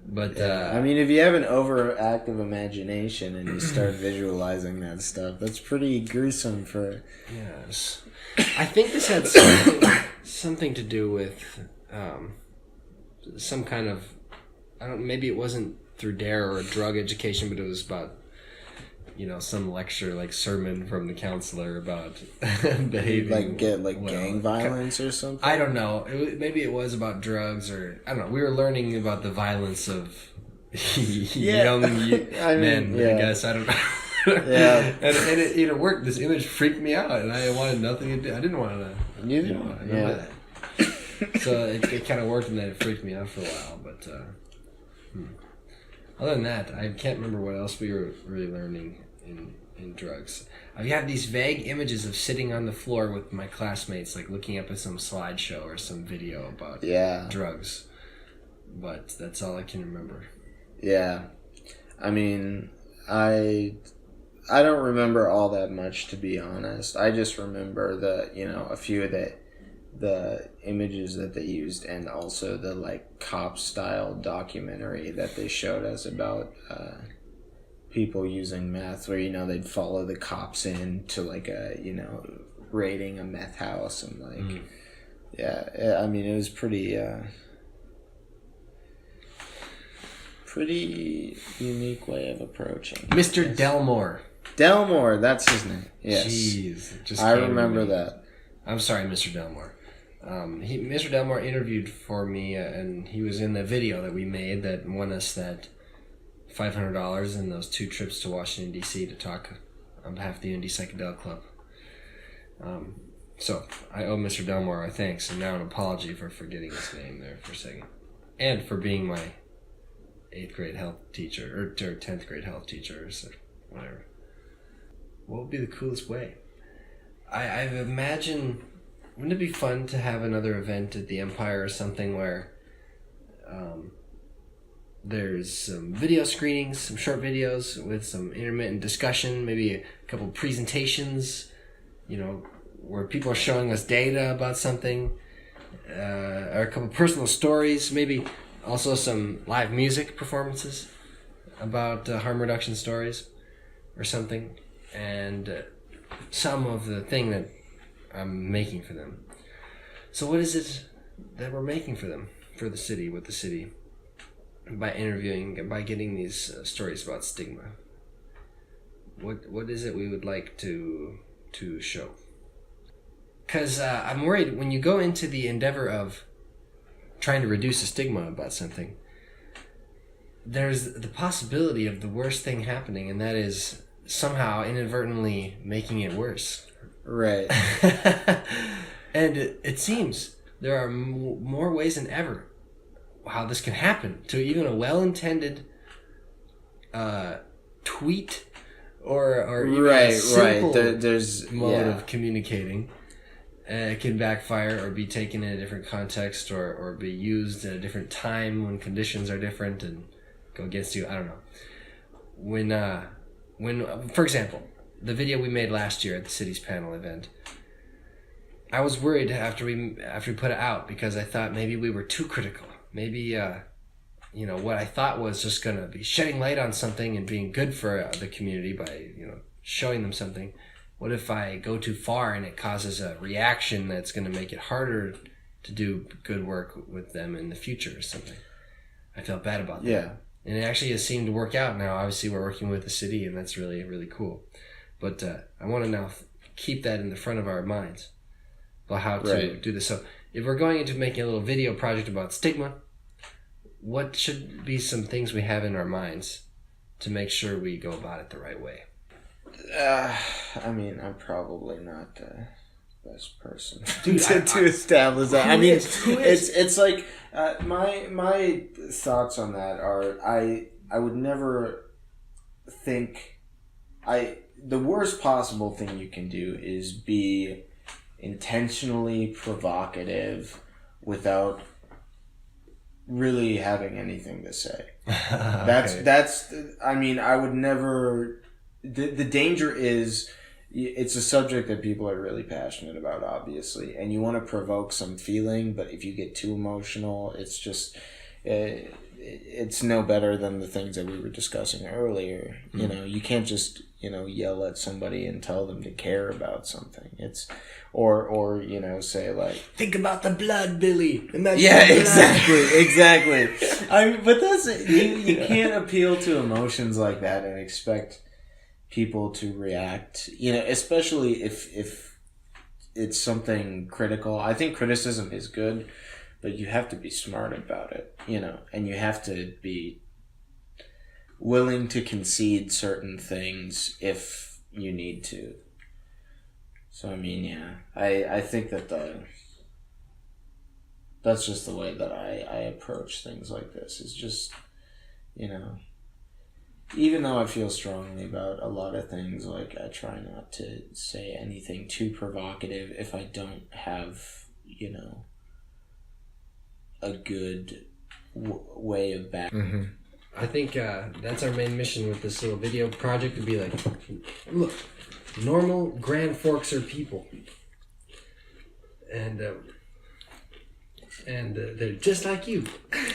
But I mean, if you have an overactive imagination and you start visualizing that stuff, that's pretty gruesome for... Yes. I think this had something to do with some kind of... maybe it wasn't through DARE or drug education, but it was about, some lecture, like sermon from the counselor about behaving. Gang violence or something? I don't know. Maybe it was about drugs, or I don't know. We were learning about the violence of young men, I guess. I don't know. And it worked. This image freaked me out, and I wanted nothing to do. I didn't want to. You didn't want to. That. So it kind of worked, and then it freaked me out for a while. But other than that, I can't remember what else we were really learning in drugs. I have these vague images of sitting on the floor with my classmates, like looking up at some slideshow or some video about drugs. But that's all I can remember. Yeah. I mean, I don't remember all that much, to be honest. I just remember a few of the images that they used, and also the like cop style documentary that they showed us about people using meth, where they'd follow the cops in to like raiding a meth house, and like I mean, it was pretty unique way of approing Mr. Delmore, that's his name. Yes. Jeez, I remember that. I'm sorry, Mr. Delmore. Mr. Delmore interviewed for me, and he was in the video that we made that won us that $500 in those 2 trips to Washington, D.C. to talk on behalf of the UND Psychedelic Club. So I owe Mr. Delmore our thanks, and now an apology for forgetting his name there for a second. And for being my 8th grade health teacher, or 10th grade health teacher, or whatever. What would be the coolest way? I've imagined... Wouldn't it be fun to have another event at the Empire or something where there's some video screenings, some short videos with some intermittent discussion, maybe a couple presentations, where people are showing us data about something, or a couple personal stories, maybe also some live music performances about harm reduction stories or something, and some of the thing that I'm making for them. So what is it that we're making for them, for the city, with the city, by interviewing, by getting these stories about stigma? What is it we would like to show? Because I'm worried when you go into the endeavor of trying to reduce the stigma about something, there's the possibility of the worst thing happening, and that is somehow inadvertently making it worse. Right. And it seems there are more ways than ever how this can happen to even a well-intended tweet or even a simple There's mode of communicating. It can backfire or be taken in a different context or be used at a different time when conditions are different and go against you. I don't know. When for example, the video we made last year at the city's panel event, I was worried after we put it out because I thought maybe we were too critical. Maybe what I thought was just going to be shedding light on something and being good for the community by showing them something. What if I go too far and it causes a reaction that's going to make it harder to do good work with them in the future or something? I felt bad about that. Yeah. And it actually has seemed to work out now. Obviously, we're working with the city, and that's really, really cool. But I want to now keep that in the front of our minds about how to do this. So if we're going into making a little video project about stigma, what should be some things we have in our minds to make sure we go about it the right way? I mean, I'm probably not the best person to establish that. I mean, it's like my thoughts on that are I would never think the worst possible thing you can do is be intentionally provocative without really having anything to say. That's I mean, I would never, the danger is, it's a subject that people are really passionate about, obviously, and you want to provoke some feeling, but if you get too emotional, it's just, it's no better than the things that we were discussing earlier. You know, you can't just, yell at somebody and tell them to care about something. It's, or say like, think about the blood, Billy. Yeah, exactly. I mean, but that's, you can't appeal to emotions like that and expect people to react, especially if it's something critical. I think criticism is good, but you have to be smart about it, and you have to be willing to concede certain things if you need to. So, I mean, yeah, I think that that's just the way that I approach things like this, is just, even though I feel strongly about a lot of things, like, I try not to say anything too provocative if I don't have, a good way of back. Mm-hmm. I think that's our main mission with this little video project, to be like, look, normal Grand Forkser people. And they're just like you.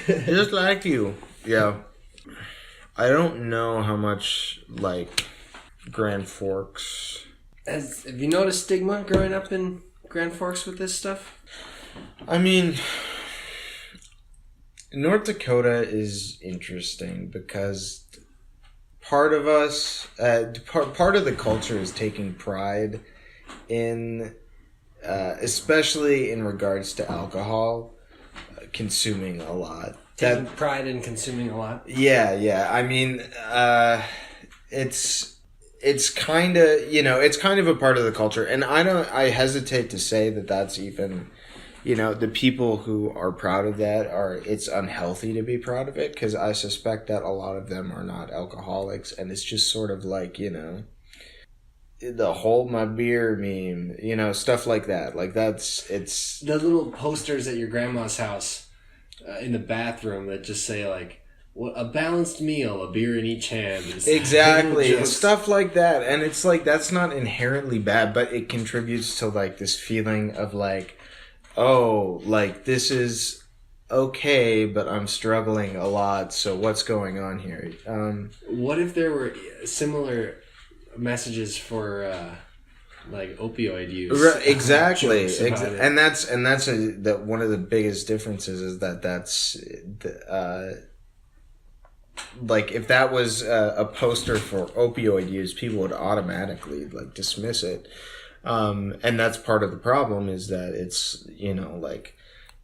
Just like you. Yeah. I don't know how much, like, Grand Forks... Have you noticed stigma growing up in Grand Forks with this stuff? I mean, North Dakota is interesting because part of us, part of the culture is taking pride in, especially in regards to alcohol, consuming a lot. Taking pride in consuming a lot? Yeah. I mean, it's kind of, it's kind of a part of the culture. And I hesitate to say that that's even, the people who are proud of that it's unhealthy to be proud of it, because I suspect that a lot of them are not alcoholics, and it's just sort of like, the hold my beer meme, stuff like that. Like, it's... The little posters at your grandma's house in the bathroom that just say, like, a balanced meal, a beer in each hand. Exactly. Stuff like that. And it's like, that's not inherently bad, but it contributes to, like, this feeling of, like, oh, like, this is okay, but I'm struggling a lot, so what's going on here? What if there were similar messages for, like, opioid use? Exactly. And that's one of the biggest differences is that's like, if that was a poster for opioid use, people would automatically, like, dismiss it. And that's part of the problem, is that it's, like,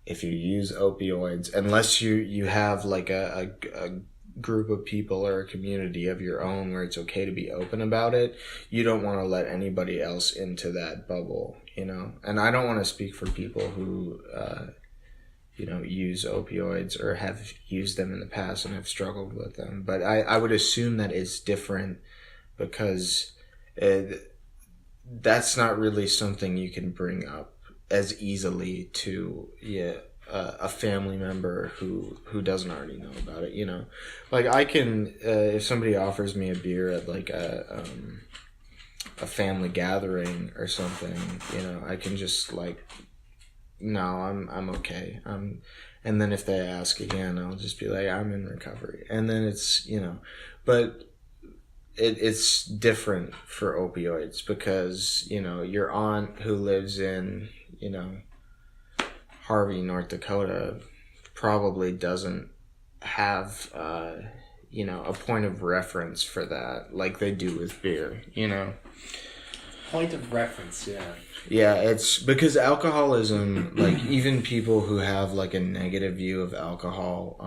if you use opioids, unless you have, like, a group of people or a community of your own where it's okay to be open about it, you don't want to let anybody else into that bubble, And I don't want to speak for people who, use opioids or have used them in the past and have struggled with them. But I would assume that it's different because that's not really something you can bring up as easily to a family member who doesn't already know about it. Like, I can if somebody offers me a beer at, like, a family gathering or something, I can just, like, no, I'm okay. And then if they ask again, I'll just be like, I'm in recovery. And then it's, but it's different for opioids because, your aunt who lives in, Harvey, North Dakota, probably doesn't have, a point of reference for that like they do with beer, Point of reference, yeah. Yeah, it's because alcoholism, like, even people who have, like, a negative view of alcohol,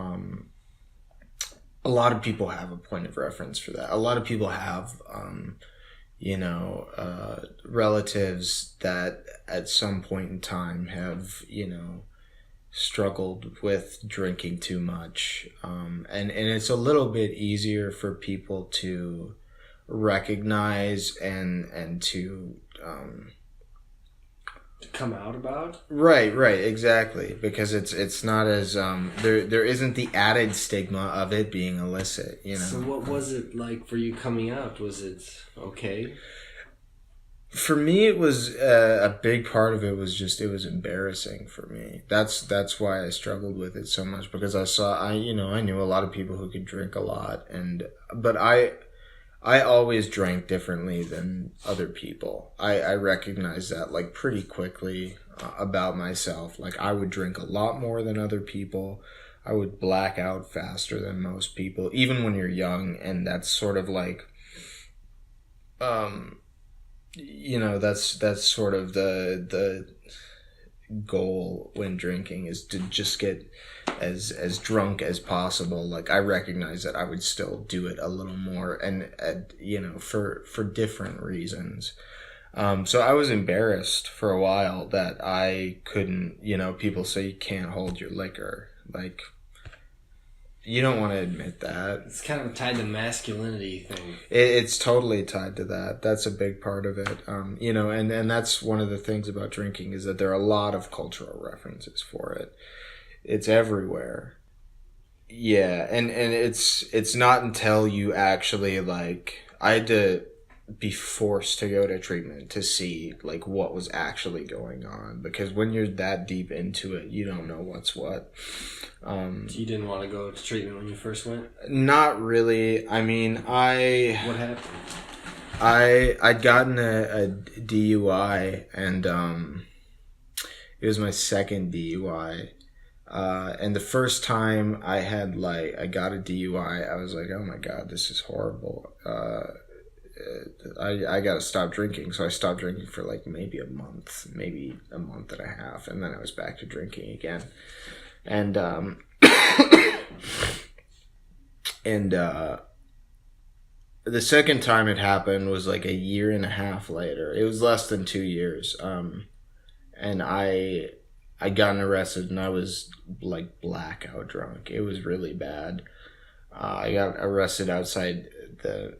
a lot of people have a point of reference for that. A lot of people have, relatives that at some point in time have, struggled with drinking too much. And it's a little bit easier for people to recognize and to to come out about. Right, exactly. Because it's not as there isn't the added stigma of it being illicit, you know. So what was it like for you coming out? Was it okay? For me, it was a big part of it was just it was embarrassing for me. That's why I struggled with it so much, because I knew a lot of people who could drink a lot, but I always drank differently than other people. I recognized that like pretty quickly about myself. Like I would drink a lot more than other people. I would black out faster than most people, even when you're young, and that's sort of like that's sort of the goal when drinking, is to just get as drunk as possible. Like I recognize that I would still do it a little more, and for different reasons. So I was embarrassed for a while that I couldn't, people say you can't hold your liquor. Like, you don't want to admit that. It's kind of tied to masculinity thing. It's totally tied to that. That's a big part of it. And that's one of the things about drinking, is that there are a lot of cultural references for it. It's everywhere. Yeah, and it's not until you actually, like, I had to be forced to go to treatment to see like what was actually going on, because when you're that deep into it, you don't know what's what. You didn't want to go to treatment when you first went? Not really. I mean, What happened? I'd gotten a DUI, and it was my second DUI. And the first time I got a DUI, I was like, oh my God, this is horrible. I got to stop drinking. So I stopped drinking for like maybe a month and a half. And then I was back to drinking again. And, the second time it happened was like a year and a half later. It was less than 2 years. And I got arrested, and I was like blackout drunk. It was really bad. I got arrested outside the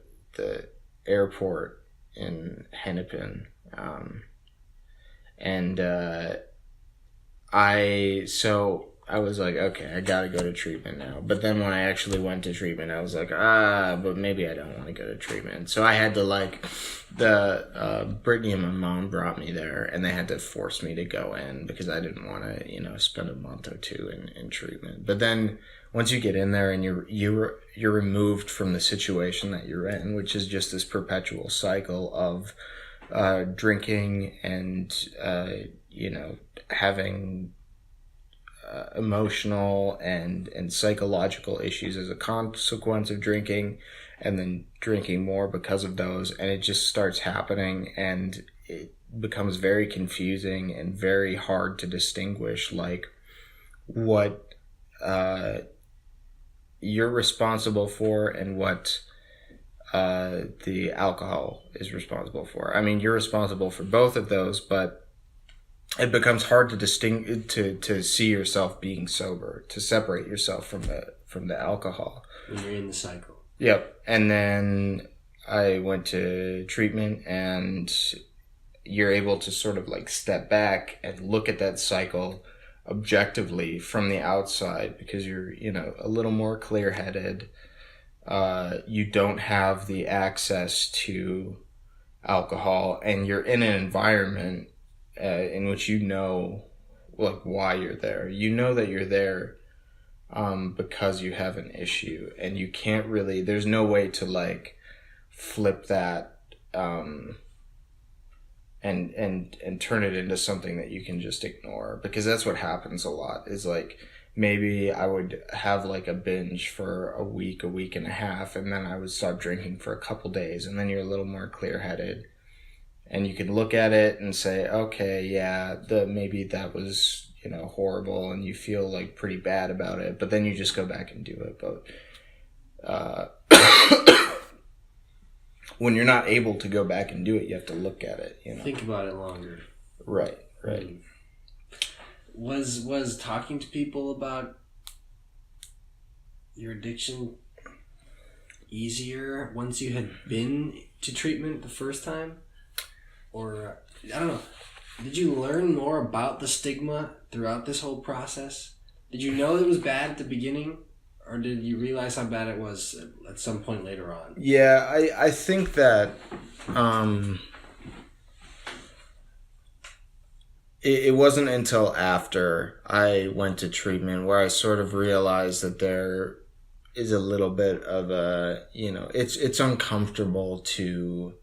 airport in Hennepin. I was like, okay, I gotta go to treatment now. But then when I actually went to treatment, I was like, but maybe I don't want to go to treatment. So I had to Brittany and my mom brought me there, and they had to force me to go in because I didn't want to, spend a month or two in treatment. But then once you get in there and you're removed from the situation that you're in, which is just this perpetual cycle of drinking and, having emotional and psychological issues as a consequence of drinking, and then drinking more because of those, and it just starts happening, and it becomes very confusing and very hard to distinguish like what you're responsible for and what the alcohol is responsible for. I mean, you're responsible for both of those, but it becomes hard to to see yourself being sober, to separate yourself from the alcohol when you're in the cycle. Yep. And then I went to treatment, and you're able to sort of like step back and look at that cycle objectively from the outside, because you're, a little more clear-headed. You don't have the access to alcohol, and you're in an environment in which why you're there. You know that you're there because you have an issue, and you can't really, there's no way to like flip that and turn it into something that you can just ignore, because that's what happens a lot, is like maybe I would have like a binge for a week and a half, and then I would stop drinking for a couple days, and then you're a little more clear-headed. And you can look at it and say, okay, yeah, maybe that was, horrible, and you feel like pretty bad about it, but then you just go back and do it. But when you're not able to go back and do it, you have to look at it. Think about it longer. Right. Was talking to people about your addiction easier once you had been to treatment the first time? Or, I don't know. Did you learn more about the stigma throughout this whole process? Did you know it was bad at the beginning, or did you realize how bad it was at some point later on? Yeah, I think that it wasn't until after I went to treatment where I sort of realized that there is a little bit of a, it's uncomfortable to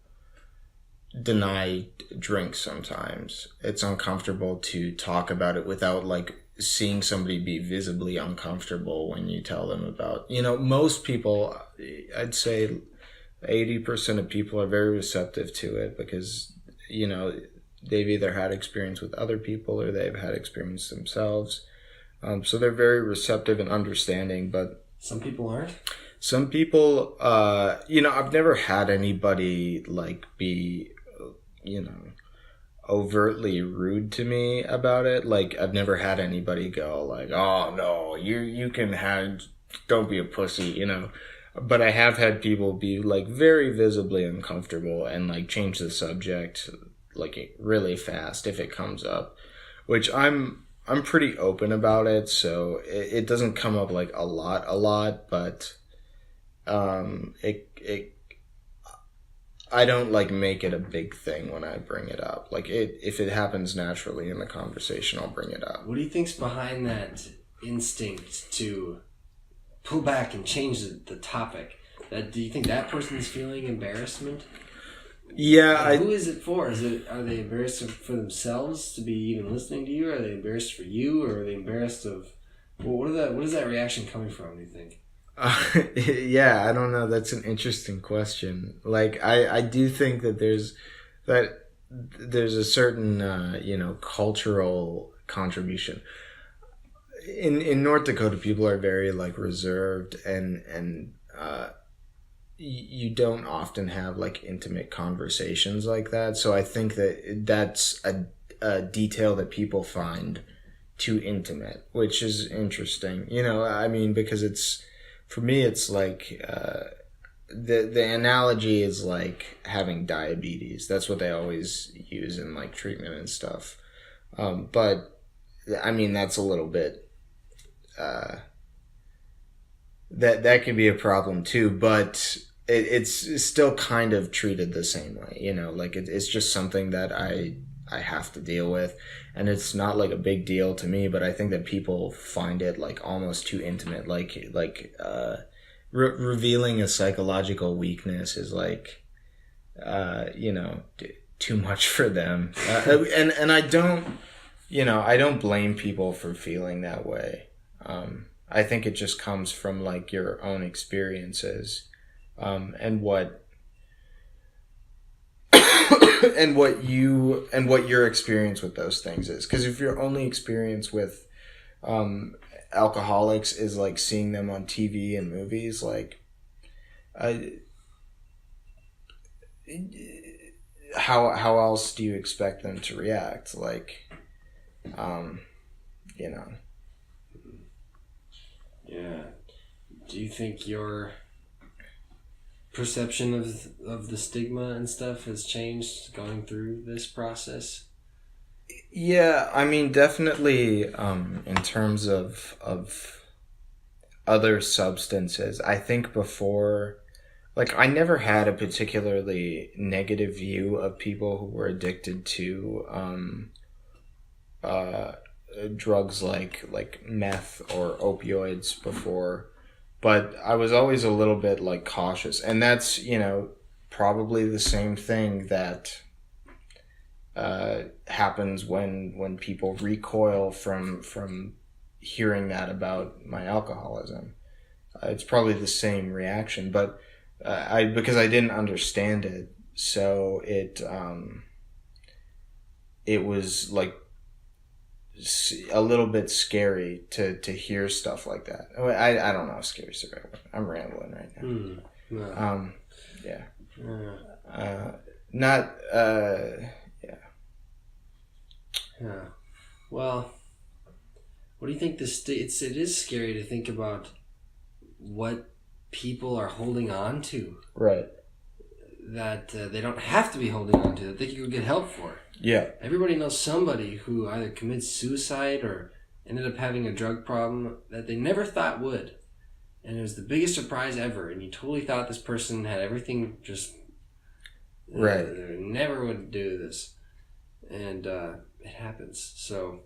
deny drink sometimes. It's uncomfortable to talk about it without like seeing somebody be visibly uncomfortable when you tell them about, most people, I'd say 80% of people are very receptive to it because, they've either had experience with other people or they've had experience themselves. So they're very receptive and understanding, but some people aren't. Some people, I've never had anybody like be, overtly rude to me about it. Like I've never had anybody go like, "Oh no, you can have, don't be a pussy," But I have had people be like very visibly uncomfortable and like change the subject like really fast if it comes up, which I'm pretty open about it, so it doesn't come up like a lot, but I don't like make it a big thing when I bring it up. Like if it happens naturally in the conversation, I'll bring it up. What do you think's behind that instinct to pull back and change the topic? Do you think that person's feeling embarrassment? Yeah, who is it for? Are they embarrassed for themselves to be even listening to you? Or are they embarrassed for you? Or are they embarrassed of... Well, what is that reaction coming from, do you think? Yeah, I don't know. That's an interesting question. Like, I do think that there's a certain, cultural contribution. In North Dakota, people are very, like, reserved and you don't often have like intimate conversations like that. So I think that that's a detail that people find too intimate, which is interesting. Because for me, it's like the analogy is like having diabetes. That's what they always use in like treatment and stuff. But that's a little bit that could be a problem too, but it's still kind of treated the same way, like it's just something that I have to deal with, and it's not like a big deal to me, but I think that people find it like almost too intimate, revealing a psychological weakness is like, too much for them, and I don't blame people for feeling that way. I think it just comes from like your own experiences, and what your experience with those things is. Because if your only experience with alcoholics is like seeing them on TV and movies, like how else do you expect them to react? Like, Yeah. Do you think your perception of the stigma and stuff has changed going through this process? Yeah, definitely in terms of other substances. I think before, like, I never had a particularly negative view of people who were addicted to drugs like meth or opioids before, but I was always a little bit like cautious, and that's probably the same thing that happens when people recoil from hearing that about my alcoholism. It's probably the same reaction, but because I didn't understand it, so it was like a little bit scary to hear stuff like that. I don't know if scary is the right word. I'm rambling right now. No. Yeah. Yeah. Well, what do you think it is scary to think about what people are holding on to. Right. that they don't have to be holding on to, that they can go get help for. Yeah. Everybody knows somebody who either commits suicide or ended up having a drug problem that they never thought would. And it was the biggest surprise ever. And you totally thought this person had everything just... Right. They never would do this. And it happens. So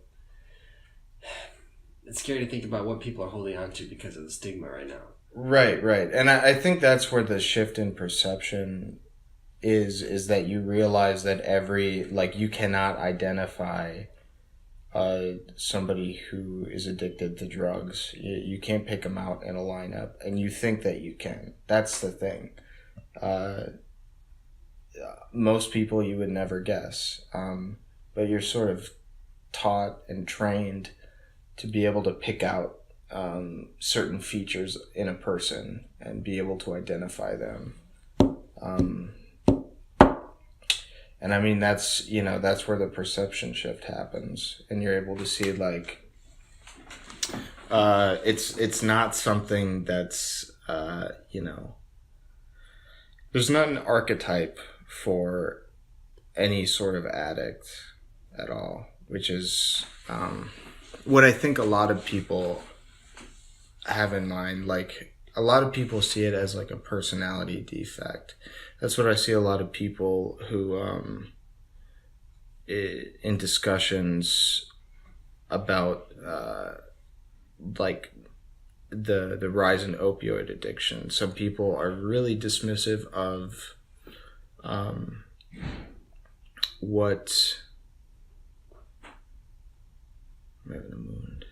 it's scary to think about what people are holding on to because of the stigma right now. Right. And I think that's where the shift in perception is that you realize that you cannot identify somebody who is addicted to drugs. You can't pick them out in a lineup, and you think that you can. That's the thing. Most people you would never guess, but you're sort of taught and trained to be able to pick out certain features in a person and be able to identify them. And I mean, that's where the perception shift happens, and you're able to see it's not something that's, there's not an archetype for any sort of addict at all, which is what I think a lot of people have in mind. Like, a lot of people see it as like a personality defect. That's what I see a lot of people who, in discussions about like the rise in opioid addiction, some people are really dismissive of what... I'm having a mood.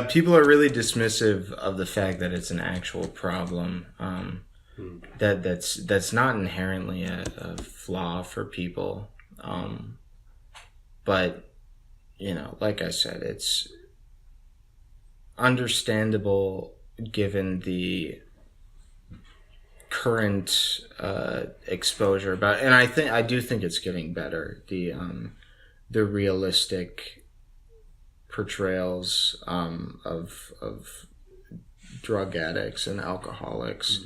People are really dismissive of the fact that it's an actual problem. That's not inherently a flaw for people. But, like I said, it's understandable given the current exposure about, and I do think it's getting better. The realistic portrayals of drug addicts and alcoholics.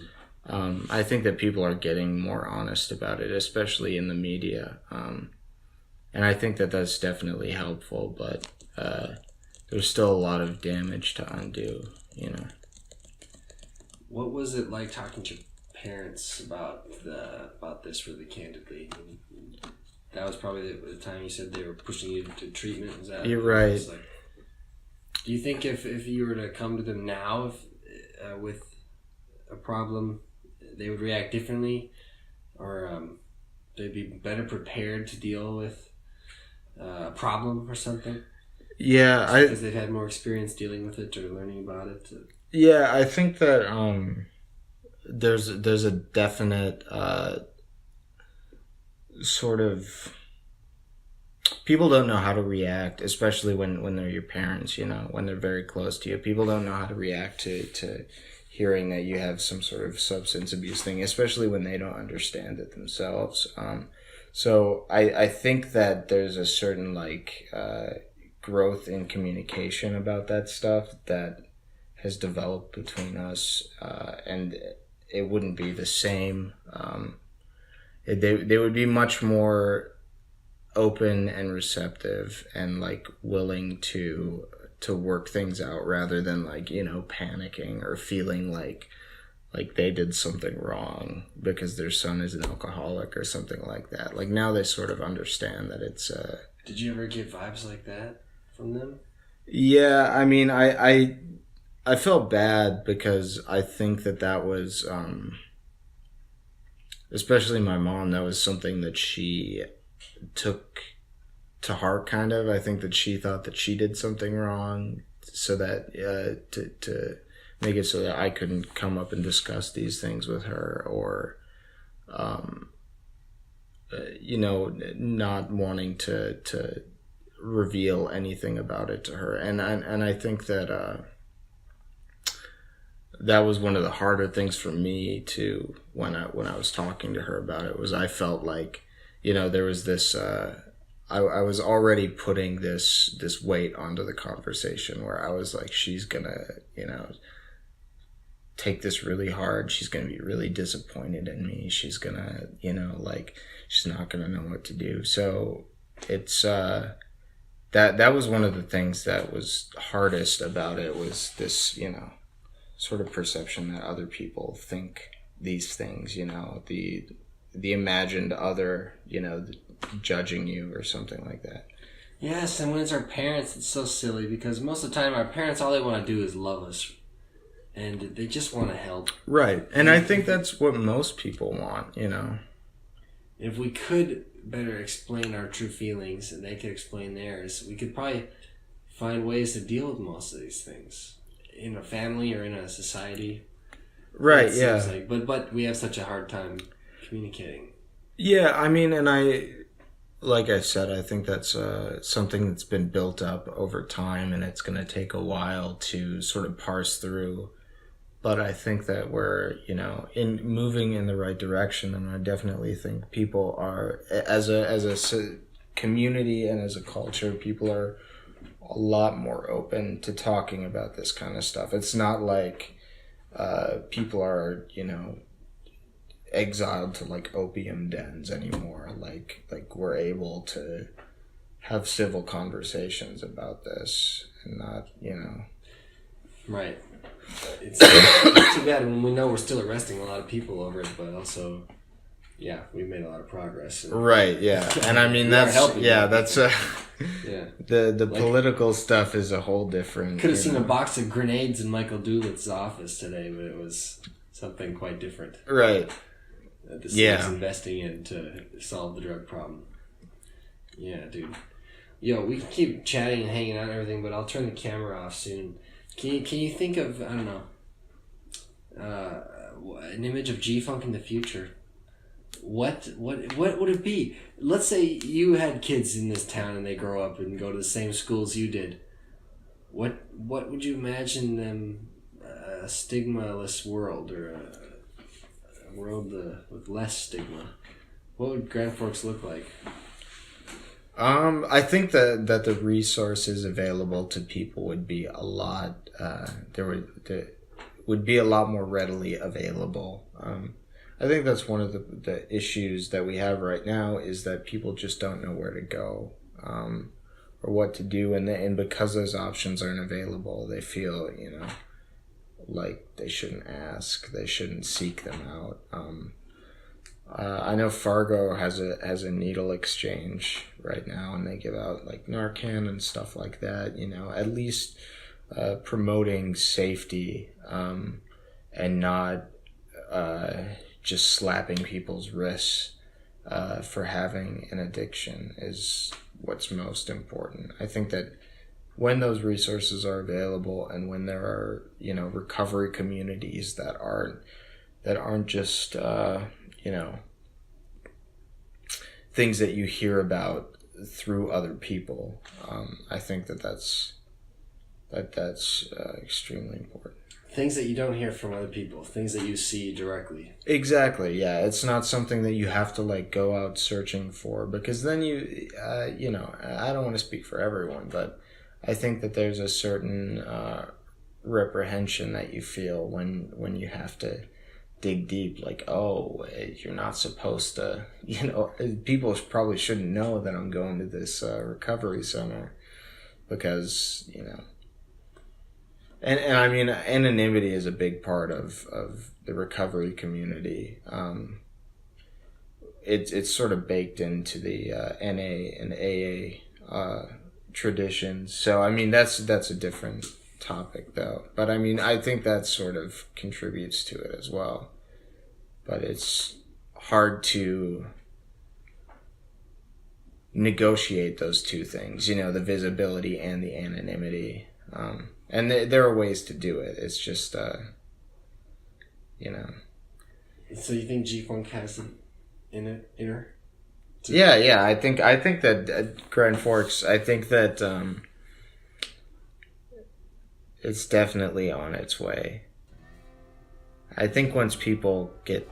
I think that people are getting more honest about it, especially in the media. And I think that that's definitely helpful, but there's still a lot of damage to undo, What was it like talking to your parents about this really candidly? That was probably the time you said they were pushing you to treatment. Is that? You're right. Do you think if you were to come to them now with a problem, they would react differently, or they'd be better prepared to deal with a problem or something? Yeah, because they've had more experience dealing with it or learning about it. Yeah, I think that there's a definite sort of, people don't know how to react, especially when they're your parents, when they're very close to you. People don't know how to react to hearing that you have some sort of substance abuse thing, especially when they don't understand it themselves. So I think that there's a certain growth in communication about that stuff that has developed between us, and it wouldn't be the same. They would be much more open and receptive and willing to work things out, rather than panicking or feeling like they did something wrong because their son is an alcoholic or something like that. Now they sort of understand that it's Did you ever get vibes like that from them? Yeah, I mean, I felt bad because I think that was especially my mom, that was something that she took to heart, kind of. I think that she thought that she did something wrong, so that to make it so that I couldn't come up and discuss these things with her, or not wanting to reveal anything about it to her. And I think that that was one of the harder things for me too, when I was talking to her about it. Was I felt like, there was this I was already putting this weight onto the conversation, where I was like, she's gonna take this really hard. She's going to be really disappointed in me. She's going to, she's not going to know what to do. So it's, that was one of the things that was hardest about it, was this, sort of perception that other people think these things, the imagined other, judging you or something like that. Yes, and when it's our parents, it's so silly, because most of the time our parents, all they want to do is love us. And they just want to help. Right. And I think that's what most people want, If we could better explain our true feelings and they could explain theirs, we could probably find ways to deal with most of these things in a family or in a society. Right, yeah. But we have such a hard time communicating. Yeah, I mean, like I said, I think that's something that's been built up over time, and it's going to take a while to sort of parse through. But I think that we're, in moving in the right direction, and I definitely think people are, as a community and as a culture, people are a lot more open to talking about this kind of stuff. It's not like people are, exiled to like opium dens anymore. Like we're able to have civil conversations about this and not, Right. It's too bad when we know we're still arresting a lot of people over it, but also, yeah, we've made a lot of progress. Right, yeah. And I mean, that's the Like, political stuff is a whole different... Could have seen a box of grenades in Michael Duluth's office today, but it was something quite different. Right. That the city's investing in to solve the drug problem. Yeah, dude. Yo, we can keep chatting and hanging out and everything, but I'll turn the camera off soon. Can you think of, I don't know, an image of GFunk in the future? What would it be? Let's say you had kids in this town and they grow up and go to the same schools you did. What would you imagine them, a stigma-less world, or a world with less stigma? What would Grand Forks look like? I think that the resources available to people would be a lot. There would be a lot more readily available. I think that's one of the issues that we have right now, is that people just don't know where to go, or what to do, and because those options aren't available, they feel like they shouldn't ask, they shouldn't seek them out. I know Fargo has a needle exchange right now, and they give out like Narcan and stuff like that. At least promoting safety and not just slapping people's wrists for having an addiction is what's most important. I think that when those resources are available, and when there are recovery communities that aren't just things that you hear about through other people, I think that's extremely important. Things that you don't hear from other people, things that you see directly. Exactly, yeah. It's not something that you have to like go out searching for, because then I don't want to speak for everyone, but I think that there's a certain reprehension that you feel when you have to dig deep, like, oh, you're not supposed to, people probably shouldn't know that I'm going to this recovery center, because, and I mean, anonymity is a big part of the recovery community. It's sort of baked into the NA and AA traditions. So, I mean, that's a different topic, though. But, I mean, I think that sort of contributes to it as well. But it's hard to negotiate those two things, the visibility and the anonymity. And there are ways to do it. It's just, So you think GFunk has it in her? Yeah. I think that Grand Forks, I think that it's definitely on its way. I think once people get,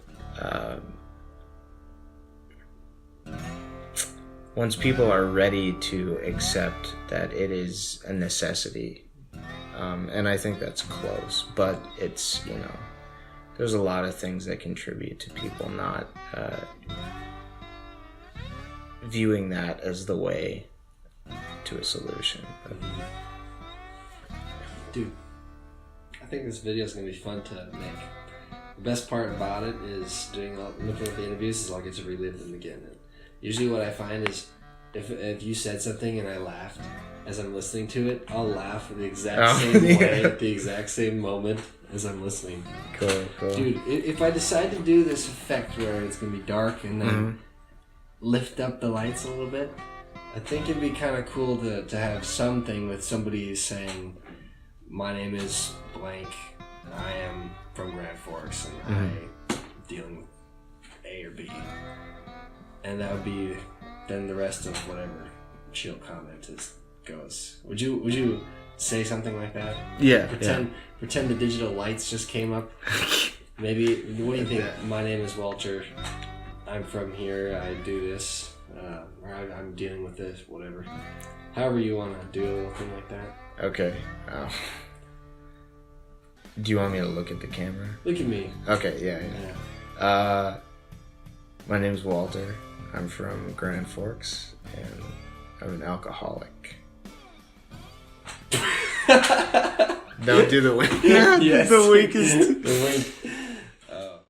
once people are ready to accept that it is a necessity, and I think that's close, but it's, there's a lot of things that contribute to people not viewing that as the way to a solution. But, dude, I think this video is going to be fun to make. The best part about it is looking at the interviews is I'll get to relive them again. And usually what I find is if you said something and I laughed as I'm listening to it, I'll laugh the exact same way at the exact same moment as I'm listening. Cool. Dude, if I decide to do this effect where it's going to be dark and then lift up the lights a little bit, I think it'd be kind of cool to have something with somebody saying, my name is blank, I am from Grand Forks, and I'm dealing with A or B. And that would be then the rest of whatever chill comment goes. Would you say something like that? Yeah. Pretend the digital lights just came up. Maybe, what do you think? My name is Walter. I'm from here. I do this. Or I'm dealing with this, whatever. However you want to do a little thing like that. Okay. Do you want me to look at the camera? Look at me. Okay, yeah. My name's Walter. I'm from Grand Forks, and I'm an alcoholic. Don't do the wink. Yes. The wink is... The wink.